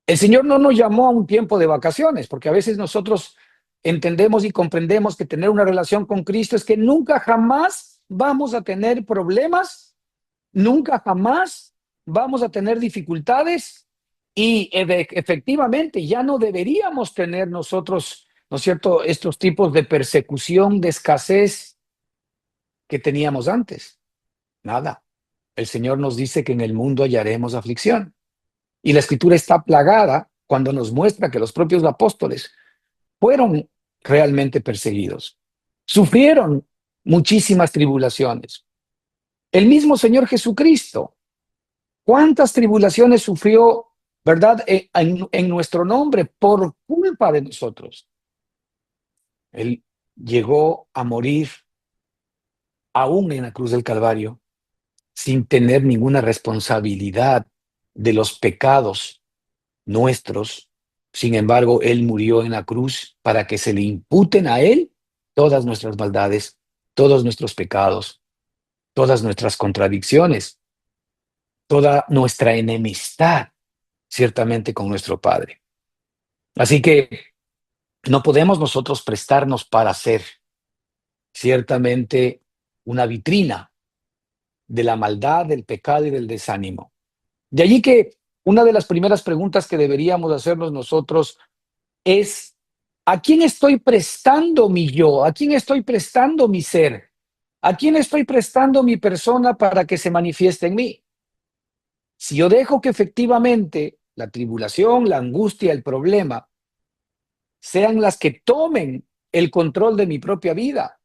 El Señor no nos llamó a un tiempo de vacaciones, porque a veces nosotros entendemos y comprendemos que tener una relación con Cristo es que nunca jamás vamos a tener problemas, nunca jamás vamos a tener dificultades y efectivamente ya no deberíamos tener nosotros, ¿no es cierto?, estos tipos de persecución, de escasez que teníamos antes. Nada. El Señor nos dice que en el mundo hallaremos aflicción. Y la Escritura está plagada cuando nos muestra que los propios apóstoles fueron realmente perseguidos. Sufrieron muchísimas tribulaciones. El mismo Señor Jesucristo, ¿cuántas tribulaciones sufrió, verdad, en nuestro nombre por culpa de nosotros? Él llegó a morir aún en la cruz del Calvario sin tener ninguna responsabilidad de los pecados nuestros. Sin embargo, Él murió en la cruz para que se le imputen a Él todas nuestras maldades, todos nuestros pecados, todas nuestras contradicciones, toda nuestra enemistad, ciertamente con nuestro Padre. Así que no podemos nosotros prestarnos para ser ciertamente una vitrina de la maldad, del pecado y del desánimo. De allí que una de las primeras preguntas que deberíamos hacernos nosotros es: ¿a quién estoy prestando mi yo? ¿A quién estoy prestando mi ser? ¿A quién estoy prestando mi persona para que se manifieste en mí? Si yo dejo que efectivamente la tribulación, la angustia, el problema sean las que tomen el control de mi propia vida,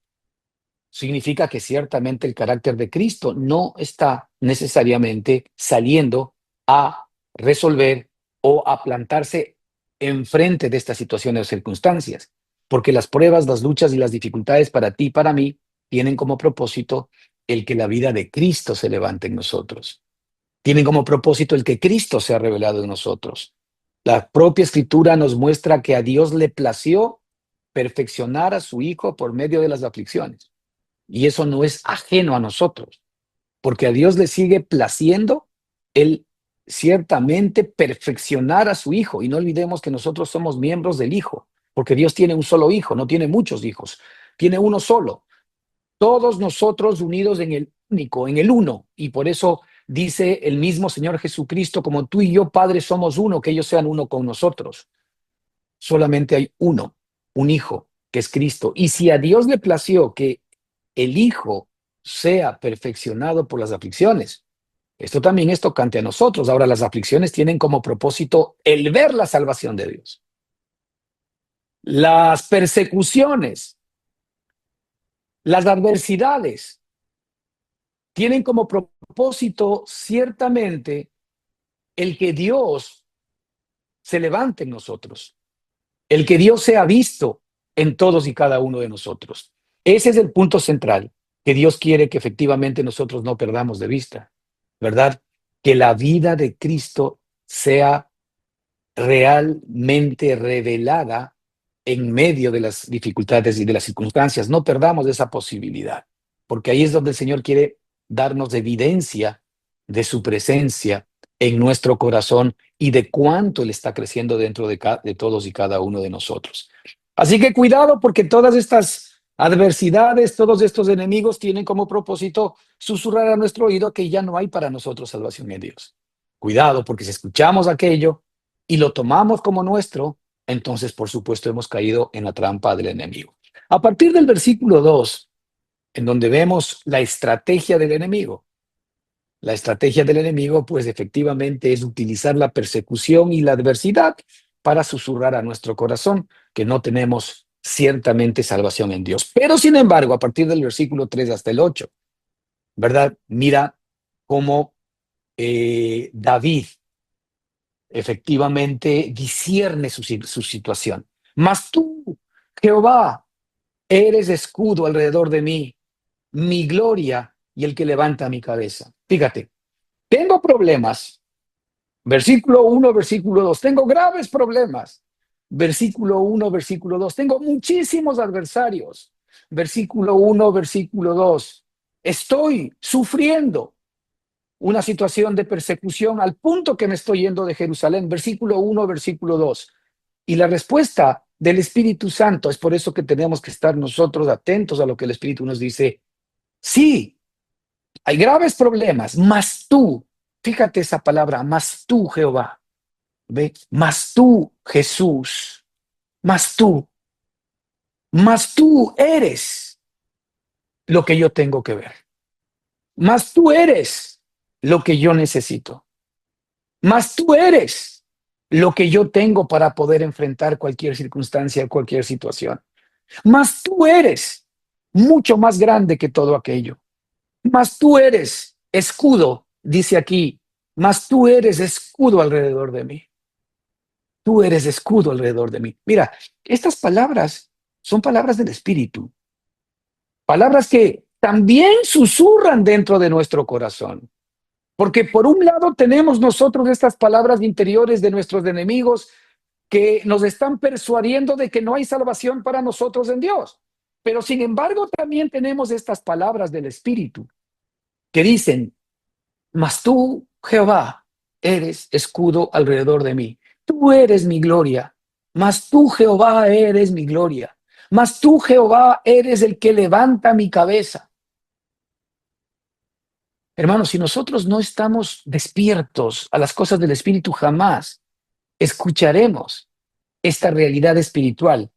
significa que ciertamente el carácter de Cristo no está necesariamente saliendo a resolver o a plantarse enfrente de estas situaciones o circunstancias, porque las pruebas, las luchas y las dificultades para ti y para mí tienen como propósito el que la vida de Cristo se levante en nosotros. Tienen como propósito el que Cristo sea revelado en nosotros. La propia Escritura nos muestra que a Dios le plació perfeccionar a su Hijo por medio de las aflicciones. Y eso no es ajeno a nosotros, porque a Dios le sigue placiendo el ciertamente perfeccionar a su Hijo. Y no olvidemos que nosotros somos miembros del Hijo, porque Dios tiene un solo Hijo, no tiene muchos hijos, tiene uno solo. Todos nosotros unidos en el único, en el uno. Y por eso dice el mismo Señor Jesucristo: como tú y yo, Padre, somos uno, que ellos sean uno con nosotros. Solamente hay uno, un Hijo, que es Cristo. Y si a Dios le plació que el Hijo sea perfeccionado por las aflicciones, esto también es tocante a nosotros. Ahora, las aflicciones tienen como propósito el ver la salvación de Dios. Las persecuciones, las adversidades, tienen como propósito ciertamente el que Dios se levante en nosotros, el que Dios sea visto en todos y cada uno de nosotros. Ese es el punto central que Dios quiere que efectivamente nosotros no perdamos de vista, ¿verdad? Que la vida de Cristo sea realmente revelada en medio de las dificultades y de las circunstancias. No perdamos esa posibilidad, porque ahí es donde el Señor quiere darnos evidencia de su presencia en nuestro corazón y de cuánto Él está creciendo dentro de todos y cada uno de nosotros. Así que cuidado, porque todas estas adversidades, todos estos enemigos tienen como propósito susurrar a nuestro oído que ya no hay para nosotros salvación en Dios. Cuidado, porque si escuchamos aquello y lo tomamos como nuestro, entonces por supuesto hemos caído en la trampa del enemigo. A partir del versículo 2, en donde vemos la estrategia del enemigo. La estrategia del enemigo, pues efectivamente es utilizar la persecución y la adversidad para susurrar a nuestro corazón que no tenemos ciertamente salvación en Dios. Pero sin embargo, a partir del versículo 3 hasta el 8, ¿verdad? Mira cómo David efectivamente discierne su situación. Mas tú, Jehová, eres escudo alrededor de mí, mi gloria y el que levanta mi cabeza. Fíjate, tengo problemas. Versículo 1, versículo 2. Tengo graves problemas. Versículo 1, versículo 2. Tengo muchísimos adversarios. Versículo 1, versículo 2. Estoy sufriendo una situación de persecución al punto que me estoy yendo de Jerusalén. Versículo 1, versículo 2. Y la respuesta del Espíritu Santo, es por eso que tenemos que estar nosotros atentos a lo que el Espíritu nos dice. Sí, hay graves problemas, mas tú, fíjate esa palabra, mas tú, Jehová, ¿ve? Mas tú, Jesús, mas tú eres lo que yo tengo que ver, mas tú eres lo que yo necesito, mas tú eres lo que yo tengo para poder enfrentar cualquier circunstancia, cualquier situación, mas tú eres mucho más grande que todo aquello. Mas tú eres escudo, dice aquí, mas tú eres escudo alrededor de mí. Tú eres escudo alrededor de mí. Mira, estas palabras son palabras del Espíritu, palabras que también susurran dentro de nuestro corazón. Porque por un lado tenemos nosotros estas palabras interiores de nuestros enemigos que nos están persuadiendo de que no hay salvación para nosotros en Dios. Pero sin embargo también tenemos estas palabras del Espíritu que dicen, mas tú, Jehová, eres escudo alrededor de mí. Tú eres mi gloria. Mas tú, Jehová, eres mi gloria. Mas tú, Jehová, eres el que levanta mi cabeza. Hermanos, si nosotros no estamos despiertos a las cosas del Espíritu, jamás escucharemos esta realidad espiritual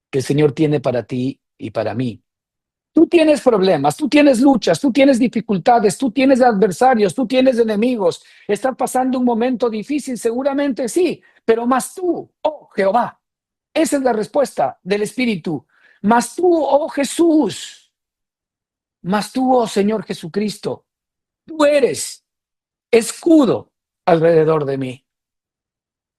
que el Señor tiene para ti y para mí. Tú tienes problemas, tú tienes luchas, tú tienes dificultades, tú tienes adversarios, tú tienes enemigos. Estás pasando un momento difícil, seguramente sí, pero más tú, oh Jehová. Esa es la respuesta del Espíritu. Más tú, oh Jesús. Más tú, oh Señor Jesucristo. Tú eres escudo alrededor de mí.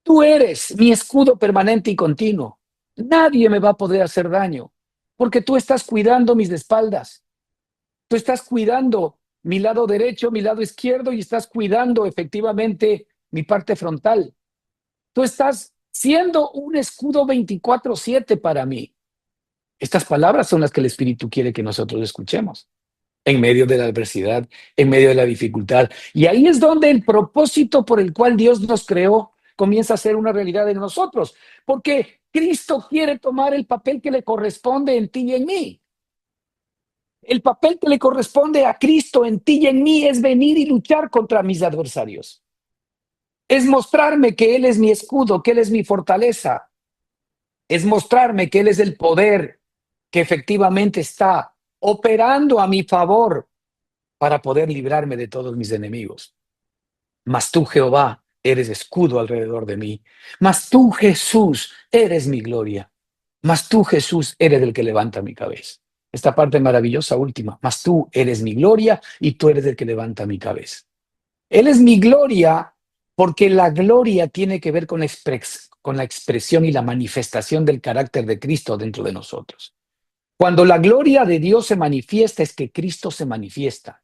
Tú eres mi escudo permanente y continuo. Nadie me va a poder hacer daño, porque tú estás cuidando mis espaldas. Tú estás cuidando mi lado derecho, mi lado izquierdo y estás cuidando efectivamente mi parte frontal. Tú estás siendo un escudo 24/7 para mí. Estas palabras son las que el Espíritu quiere que nosotros escuchemos en medio de la adversidad, en medio de la dificultad. Y ahí es donde el propósito por el cual Dios nos creó comienza a ser una realidad en nosotros, porque Cristo quiere tomar el papel que le corresponde en ti y en mí. El papel que le corresponde a Cristo en ti y en mí es venir y luchar contra mis adversarios. Es mostrarme que Él es mi escudo, que Él es mi fortaleza. Es mostrarme que Él es el poder que efectivamente está operando a mi favor para poder librarme de todos mis enemigos. Mas tú, Jehová, eres escudo alrededor de mí. Mas tú, Jesús, eres mi gloria. Mas tú, Jesús, eres el que levanta mi cabeza. Esta parte maravillosa última. Mas tú eres mi gloria y tú eres el que levanta mi cabeza. Él es mi gloria porque la gloria tiene que ver con la expresión y la manifestación del carácter de Cristo dentro de nosotros. Cuando la gloria de Dios se manifiesta es que Cristo se manifiesta.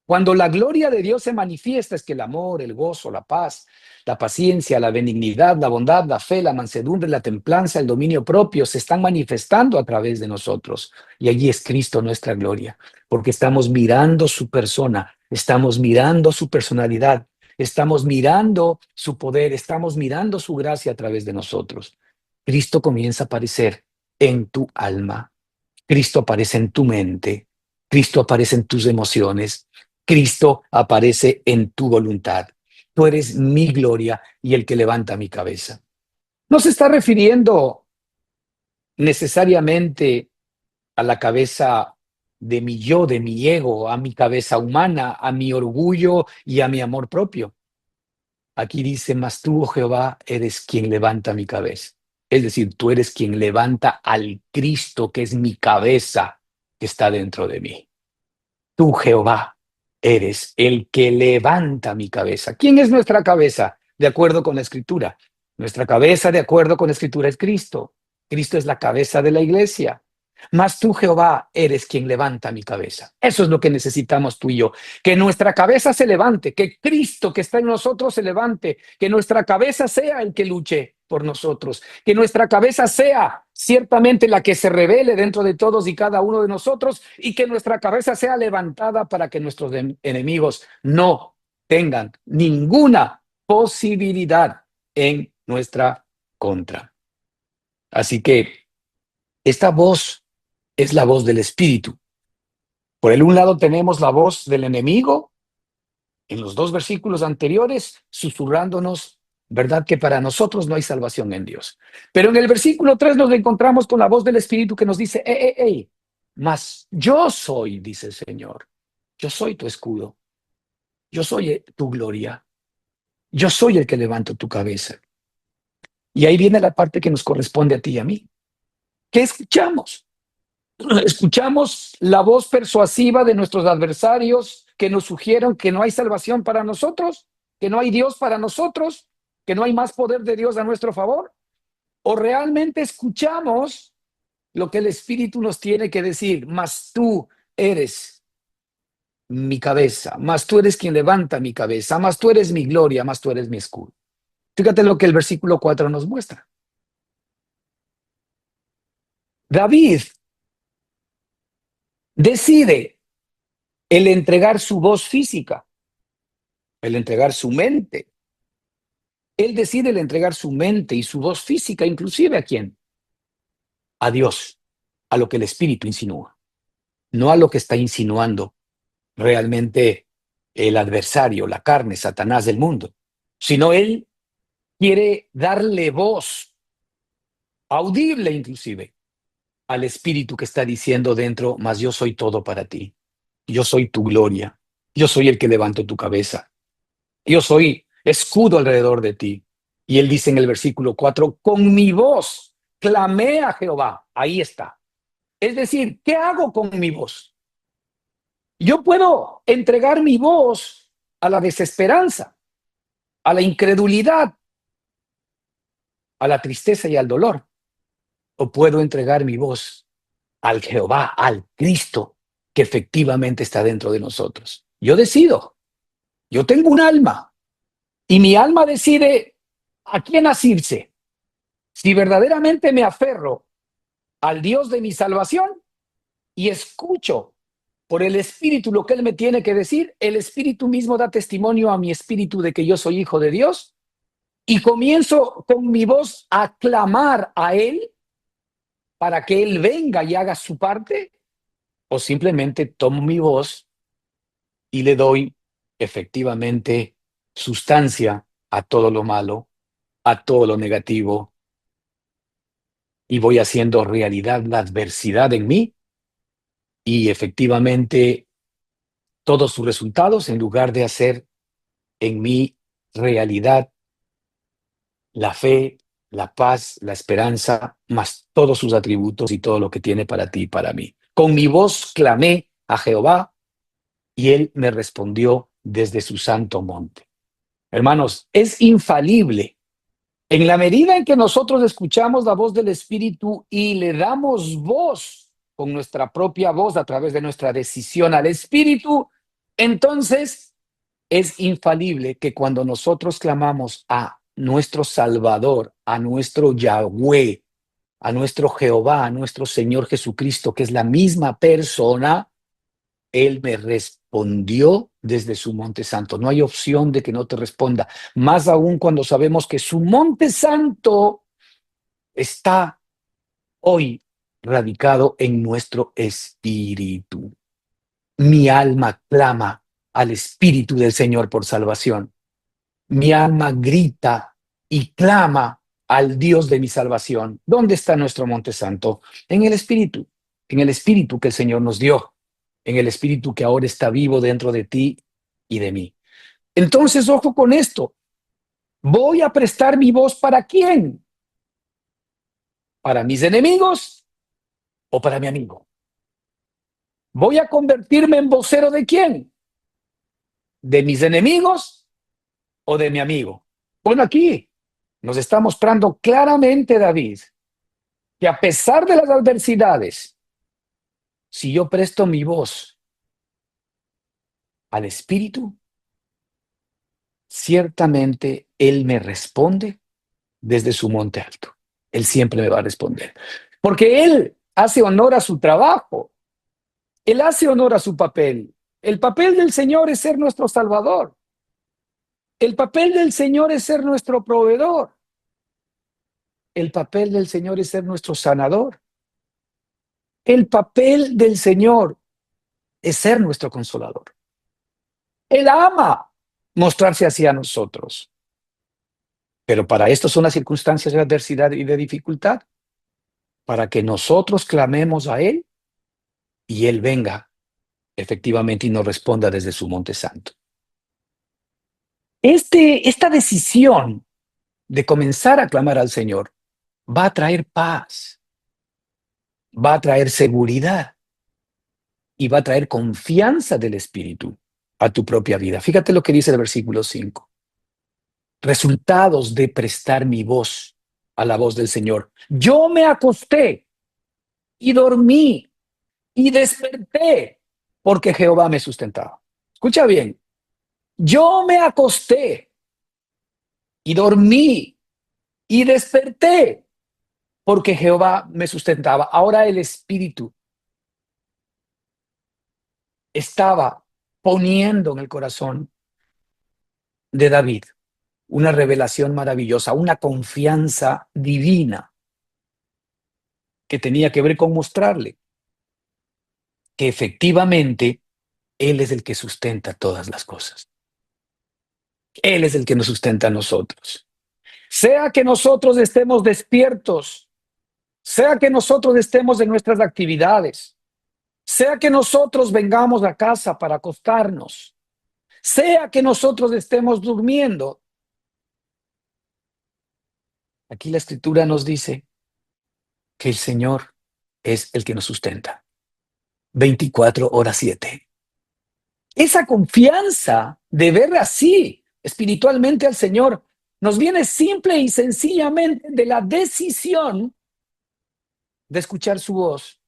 Cuando la gloria de Dios se manifiesta es que el amor, el gozo, la paz, la paciencia, la benignidad, la bondad, la fe, la mansedumbre, la templanza, el dominio propio se están manifestando a través de nosotros. Y allí es Cristo nuestra gloria. porque estamos mirando su persona, estamos mirando su personalidad, estamos mirando su poder, estamos mirando su gracia a través de nosotros. Cristo comienza a aparecer en tu alma, Cristo aparece en tu mente, Cristo aparece en tus emociones, Cristo aparece en tu voluntad. Tú eres mi gloria y el que levanta mi cabeza. No se está refiriendo necesariamente a la cabeza de mi yo, de mi ego, a mi cabeza humana, a mi orgullo y a mi amor propio. Aquí dice, mas tú, oh Jehová, eres quien levanta mi cabeza. Es decir, tú eres quien levanta al Cristo, que es mi cabeza, que está dentro de mí. Tú, Jehová, eres el que levanta mi cabeza. ¿Quién es nuestra cabeza? De acuerdo con la Escritura. Nuestra cabeza, de acuerdo con la Escritura, es Cristo. Cristo es la cabeza de la iglesia. Mas tú, Jehová, eres quien levanta mi cabeza. Eso es lo que necesitamos tú y yo. Que nuestra cabeza se levante, que Cristo que está en nosotros se levante, que nuestra cabeza sea el que luche por nosotros, que nuestra cabeza sea ciertamente la que se revele dentro de todos y cada uno de nosotros, y que nuestra cabeza sea levantada para que nuestros enemigos no tengan ninguna posibilidad en nuestra contra. Así que esta voz es la voz del Espíritu. Por el un lado tenemos la voz del enemigo en los dos versículos anteriores, susurrándonos, ¿verdad? Que para nosotros no hay salvación en Dios. Pero en el versículo 3 nos encontramos con la voz del Espíritu que nos dice, mas yo soy, dice el Señor, yo soy tu escudo, yo soy tu gloria, yo soy el que levanto tu cabeza. Y ahí viene la parte que nos corresponde a ti y a mí. ¿Qué escuchamos? Escuchamos la voz persuasiva de nuestros adversarios que nos sugieren que no hay salvación para nosotros, que no hay Dios para nosotros, que no hay más poder de Dios a nuestro favor. O realmente escuchamos lo que el Espíritu nos tiene que decir, mas tú eres mi cabeza, mas tú eres quien levanta mi cabeza, mas tú eres mi gloria, mas tú eres mi escudo. Fíjate lo que el versículo 4 nos muestra. David decide el entregar su voz física, el entregar su mente. Él decide el entregar su mente y su voz física, inclusive ¿a quién? A Dios, a lo que el Espíritu insinúa, no a lo que está insinuando realmente el adversario, la carne, Satanás del mundo, sino él quiere darle voz, audible inclusive, al Espíritu que está diciendo dentro, mas yo soy todo para ti, yo soy tu gloria, yo soy el que levanto tu cabeza, yo soy escudo alrededor de ti. Y él dice en el versículo 4, con mi voz clamé a Jehová. Ahí está. Es decir, ¿qué hago con mi voz? Yo puedo entregar mi voz a la desesperanza, a la incredulidad, a la tristeza y al dolor. O puedo entregar mi voz al Jehová, al Cristo, que efectivamente está dentro de nosotros. Yo decido. Yo tengo un alma y mi alma decide a quién asirse. Si verdaderamente me aferro al Dios de mi salvación y escucho por el Espíritu lo que Él me tiene que decir, el Espíritu mismo da testimonio a mi espíritu de que yo soy hijo de Dios, y comienzo con mi voz a clamar a Él para que Él venga y haga su parte, o simplemente tomo mi voz y le doy efectivamente sustancia a todo lo malo, a todo lo negativo, y voy haciendo realidad la adversidad en mí y efectivamente todos sus resultados, en lugar de hacer en mí realidad la fe, la paz, la esperanza, más todos sus atributos y todo lo que tiene para ti y para mí. Con mi voz clamé a Jehová y él me respondió desde su santo monte. Hermanos, es infalible. En la medida en que nosotros escuchamos la voz del Espíritu y le damos voz con nuestra propia voz a través de nuestra decisión al Espíritu, entonces es infalible que cuando nosotros clamamos a nuestro Salvador, a nuestro Yahweh, a nuestro Jehová, a nuestro Señor Jesucristo, que es la misma persona, Él me respondió desde su monte santo. No hay opción de que no te responda. Más aún cuando sabemos que su monte santo está hoy radicado en nuestro espíritu. Mi alma clama al Espíritu del Señor por salvación. Mi alma grita y clama al Dios de mi salvación. ¿Dónde está nuestro monte santo? En el Espíritu que el Señor nos dio, en el Espíritu que ahora está vivo dentro de ti y de mí. Entonces, ojo con esto. ¿Voy a prestar mi voz para quién? ¿Para mis enemigos o para mi amigo? ¿Voy a convertirme en vocero de quién? ¿De mis enemigos o de mi amigo? Bueno, aquí nos está mostrando claramente David que a pesar de las adversidades, si yo presto mi voz al Espíritu, ciertamente Él me responde desde su monte alto. Él siempre me va a responder. Porque Él hace honor a su trabajo. Él hace honor a su papel. El papel del Señor es ser nuestro Salvador. El papel del Señor es ser nuestro proveedor. El papel del Señor es ser nuestro sanador. El papel del Señor es ser nuestro consolador. Él ama mostrarse hacia nosotros. Pero para esto son las circunstancias de adversidad y de dificultad, para que nosotros clamemos a Él y Él venga efectivamente y nos responda desde su monte santo. Esta decisión de comenzar a clamar al Señor va a traer paz, va a traer seguridad y va a traer confianza del Espíritu a tu propia vida. Fíjate lo que dice el versículo 5. Resultados de prestar mi voz a la voz del Señor. Yo me acosté y dormí y desperté porque Jehová me sustentaba. Escucha bien, yo me acosté y dormí y desperté porque Jehová me sustentaba. Ahora el Espíritu estaba poniendo en el corazón de David una revelación maravillosa, una confianza divina que tenía que ver con mostrarle que efectivamente Él es el que sustenta todas las cosas. Él es el que nos sustenta a nosotros. Sea que nosotros estemos despiertos, sea que nosotros estemos en nuestras actividades, sea que nosotros vengamos a casa para acostarnos, sea que nosotros estemos durmiendo. Aquí la Escritura nos dice que el Señor es el que nos sustenta. 24/7. Esa confianza de ver así espiritualmente al Señor nos viene simple y sencillamente de la decisión de escuchar su voz,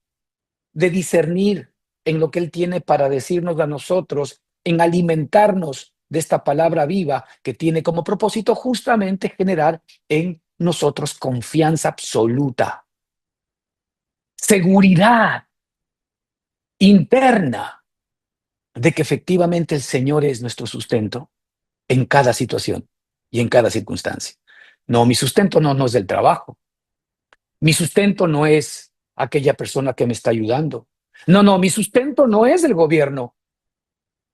de discernir en lo que Él tiene para decirnos a nosotros, en alimentarnos de esta palabra viva que tiene como propósito justamente generar en nosotros confianza absoluta, seguridad interna de que efectivamente el Señor es nuestro sustento en cada situación y en cada circunstancia. No, mi sustento no es del trabajo. Mi sustento no es aquella persona que me está ayudando. No, mi sustento no es el gobierno.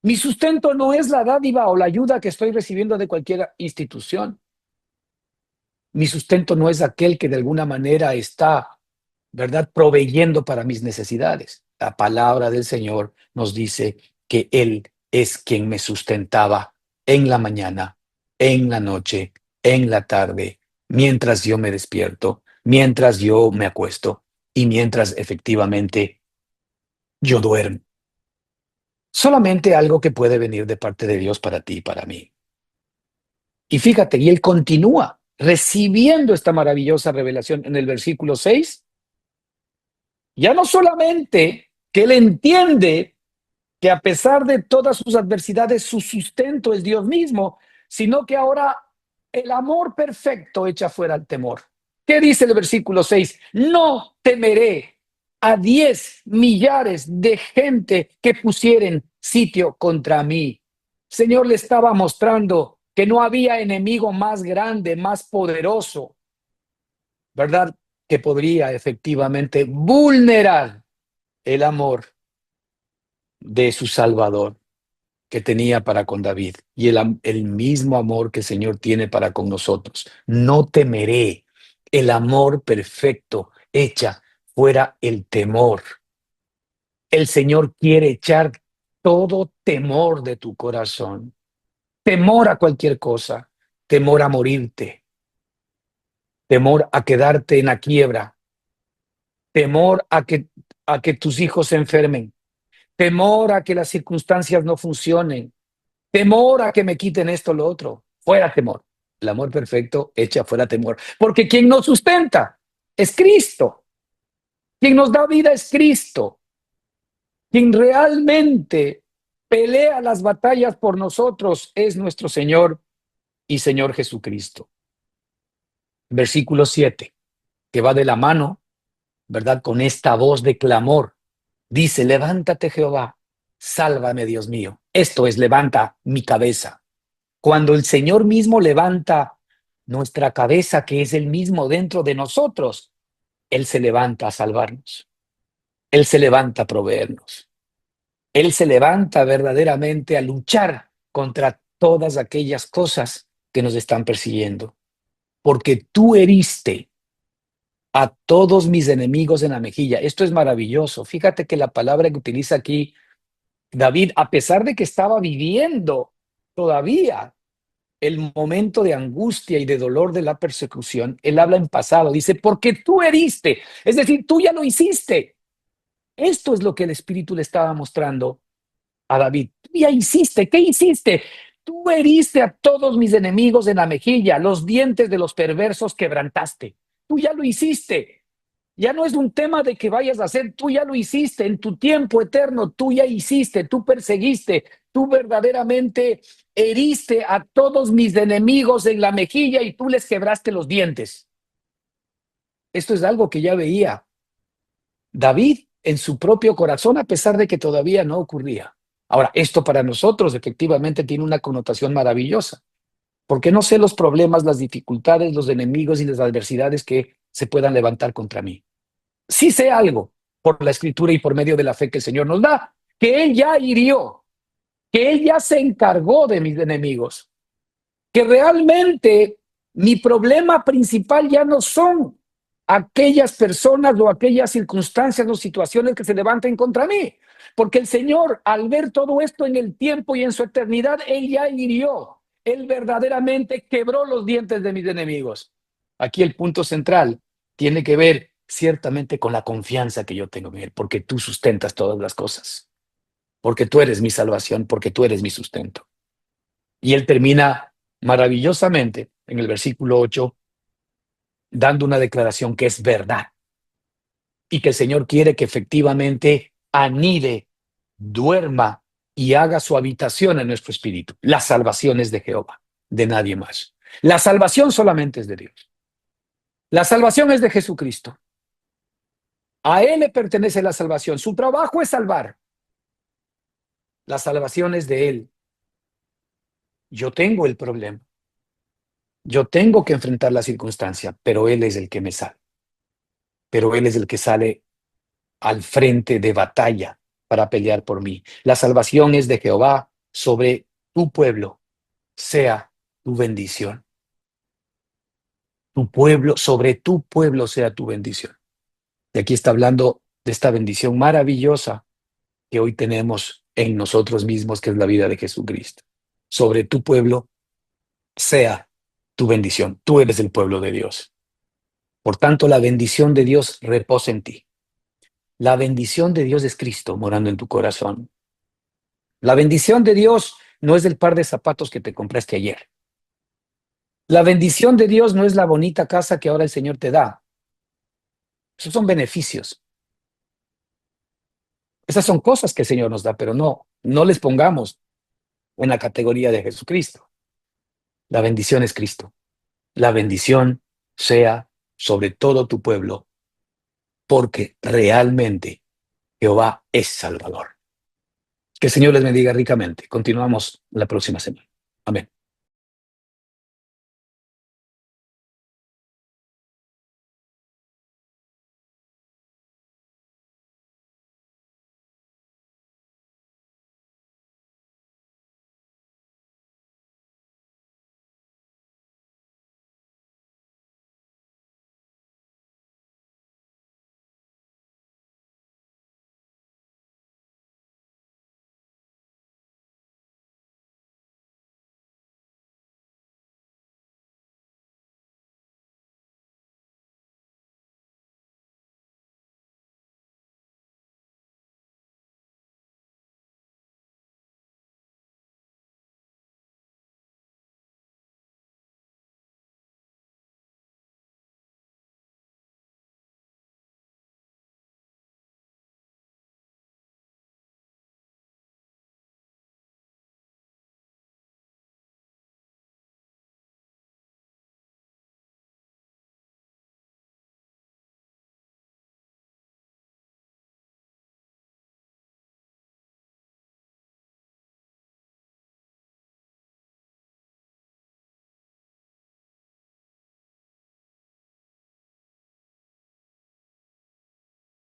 Mi sustento no es la dádiva o la ayuda que estoy recibiendo de cualquier institución. Mi sustento no es aquel que de alguna manera está, ¿verdad?, proveyendo para mis necesidades. La palabra del Señor nos dice que Él es quien me sustentaba en la mañana, en la noche, en la tarde, mientras yo me despierto, mientras yo me acuesto y mientras efectivamente yo duermo. Solamente algo que puede venir de parte de Dios para ti y para mí. Y fíjate, y Él continúa recibiendo esta maravillosa revelación en el versículo 6. Ya no solamente que Él entiende que a pesar de todas sus adversidades, su sustento es Dios mismo, sino que ahora el amor perfecto echa fuera el temor. ¿Qué dice el versículo 6? No temeré, a 10 millares de gente que pusieren sitio contra mí. Señor le estaba mostrando que no había enemigo más grande, más poderoso, ¿verdad? Que podría efectivamente vulnerar el amor de su Salvador que tenía para con David y el mismo amor que el Señor tiene para con nosotros. No temeré. El amor perfecto echa fuera el temor. El Señor quiere echar todo temor de tu corazón. Temor a cualquier cosa. Temor a morirte. Temor a quedarte en la quiebra. Temor a que tus hijos se enfermen. Temor a que las circunstancias no funcionen. Temor a que me quiten esto o lo otro. Fuera temor. El amor perfecto echa fuera temor. Porque quien nos sustenta es Cristo. Quien nos da vida es Cristo. Quien realmente pelea las batallas por nosotros es nuestro Señor y Señor Jesucristo. Versículo 7, que va de la mano, ¿verdad? Con esta voz de clamor. Dice, levántate Jehová, sálvame Dios mío. Esto es, levanta mi cabeza. Cuando el Señor mismo levanta nuestra cabeza, que es el mismo dentro de nosotros, Él se levanta a salvarnos. Él se levanta a proveernos. Él se levanta verdaderamente a luchar contra todas aquellas cosas que nos están persiguiendo. Porque tú heriste a todos mis enemigos en la mejilla. Esto es maravilloso. Fíjate que la palabra que utiliza aquí David, a pesar de que estaba viviendo todavía el momento de angustia y de dolor de la persecución, él habla en pasado. Dice, porque tú heriste. Es decir, tú ya lo hiciste. Esto es lo que el Espíritu le estaba mostrando a David. Tú ya hiciste, ¿qué hiciste? Tú heriste a todos mis enemigos en la mejilla, los dientes de los perversos quebrantaste. Tú ya lo hiciste. Ya no es un tema de que vayas a hacer, tú ya lo hiciste en tu tiempo eterno, tú ya hiciste, tú perseguiste, tú verdaderamente heriste a todos mis enemigos en la mejilla y tú les quebraste los dientes. Esto es algo que ya veía David en su propio corazón, a pesar de que todavía no ocurría. Ahora, esto para nosotros efectivamente tiene una connotación maravillosa, porque no sé los problemas, las dificultades, los enemigos y las adversidades que se puedan levantar contra mí. Sí sé algo por la escritura y por medio de la fe que el Señor nos da, que Él ya hirió, que Él ya se encargó de mis enemigos, que realmente mi problema principal ya no son aquellas personas o aquellas circunstancias o situaciones que se levanten contra mí, porque el Señor, al ver todo esto en el tiempo y en su eternidad, Él ya hirió, Él verdaderamente quebró los dientes de mis enemigos. Aquí el punto central tiene que ver ciertamente con la confianza que yo tengo en Él, porque tú sustentas todas las cosas, porque tú eres mi salvación, porque tú eres mi sustento. Y Él termina maravillosamente en el versículo 8 dando una declaración que es verdad y que el Señor quiere que efectivamente anide, duerma y haga su habitación en nuestro espíritu. La salvación es de Jehová, de nadie más. La salvación solamente es de Dios. La salvación es de Jesucristo. A Él le pertenece la salvación. Su trabajo es salvar. La salvación es de Él. Yo tengo el problema. Yo tengo que enfrentar la circunstancia, pero Él es el que me sale. Pero Él es el que sale al frente de batalla para pelear por mí. La salvación es de Jehová, sobre tu pueblo sea tu bendición. Tu pueblo, sobre tu pueblo sea tu bendición. Y aquí está hablando de esta bendición maravillosa que hoy tenemos en nosotros mismos, que es la vida de Jesucristo. Sobre tu pueblo sea tu bendición. Tú eres el pueblo de Dios. Por tanto, la bendición de Dios reposa en ti. La bendición de Dios es Cristo morando en tu corazón. La bendición de Dios no es el par de zapatos que te compraste ayer. La bendición de Dios no es la bonita casa que ahora el Señor te da. Esos son beneficios. Esas son cosas que el Señor nos da, pero no les pongamos en la categoría de Jesucristo. La bendición es Cristo. La bendición sea sobre todo tu pueblo porque realmente Jehová es Salvador. Que el Señor les bendiga ricamente. Continuamos la próxima semana. Amén.